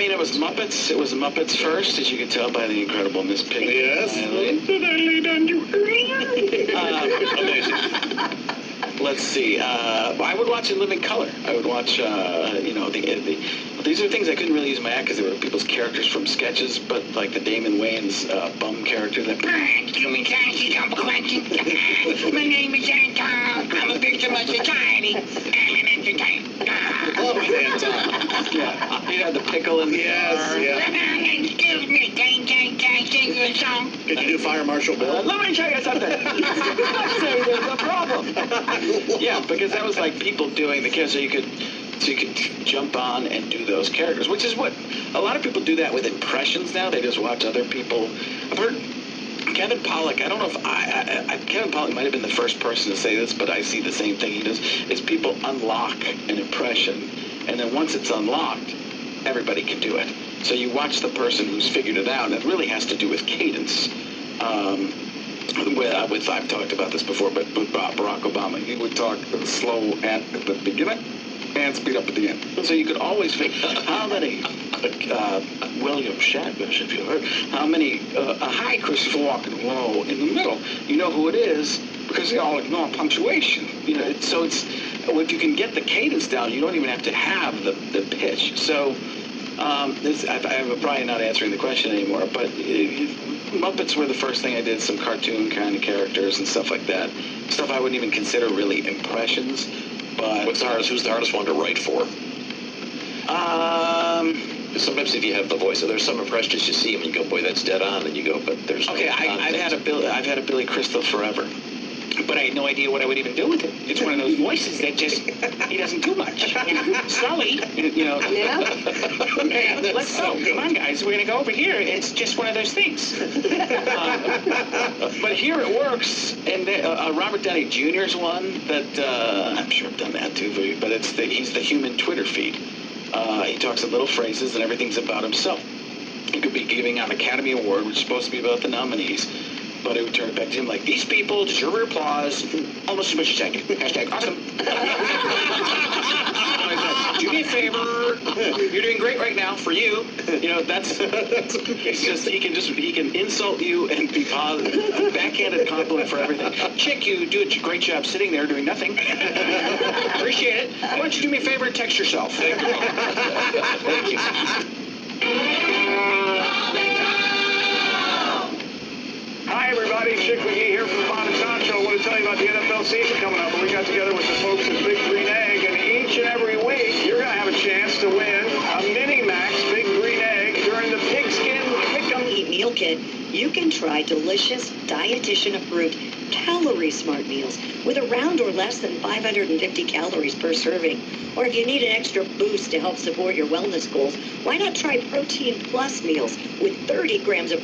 it was Muppets. It was Muppets first, as you can tell by the incredible Miss Piggy. Yes. Did I lay down you? Amazing. Let's see. I would watch In Living Color. I would watch, these are things I couldn't really use in my act because they were people's characters from sketches, but like the Damon Wayans bum character that... My name is Anton. I'm a victim of society. I'm an entertainer. Yeah, he had the pickle in the Yes, yeah. Excuse me, can I sing you a song? Can you do Fire Marshal Bill? Let me tell you something. Say there's a problem. Yeah, because that was like people doing the characters, so you could jump on and do those characters, which is what a lot of people do that with impressions now. They just watch other people. I've heard Kevin Pollak. I don't know if Kevin Pollak might have been the first person to say this, but I see the same thing he does. Is people unlock an impression, and then once it's unlocked, everybody can do it. So you watch the person who's figured it out, and it really has to do with cadence. I've talked about this before, but with Barack Obama, he would talk slow at the beginning and speed up at the end. So you could always figure how many William Shatner, if you heard, how many high Christopher Walken low in the middle. You know who it is because they all ignore punctuation. So it's if you can get the cadence down, you don't even have to have the pitch. So I'm probably not answering the question anymore, but Muppets were the first thing I did, some cartoon kind of characters and stuff like that. Stuff I wouldn't even consider really impressions. But who's the hardest one to write for? Sometimes if you have the voice, so there's some impressions you see them and you go, boy, that's dead on, and you go, but there's okay. I've had a Billy Crystal forever. But I had no idea what I would even do with him. It's one of those voices that he doesn't do much. Sully, Yeah. Let's go. Come on, guys. We're going to go over here. It's just one of those things. But here it works. And Robert Downey Jr.'s one that I'm sure I've done that too. But he's the human Twitter feed. He talks in little phrases and everything's about himself. He could be giving out an Academy Award, which is supposed to be about the nominees. But it would turn it back to him like, these people deserve your applause almost as much as I do. # awesome. Do me a favor. You're doing great right now for you. It's just he can insult you and be positive. A backhanded compliment for everything. Chick, you do a great job sitting there doing nothing. Appreciate it. Why don't you do me a favor and text yourself? Thank you. Hi, everybody. Chick McGee here from the Bob and Tom Show. I want to tell you about the NFL season coming up. We got together with the folks at Big Green Egg, and each and every week, you're going to have a chance to win a Mini Max Big Green Egg during the Pigskin Pick'em Meal Kit. You can try delicious, dietitian-approved, calorie-smart meals with around or less than 550 calories per serving. Or if you need an extra boost to help support your wellness goals, why not try Protein Plus meals with 30 grams of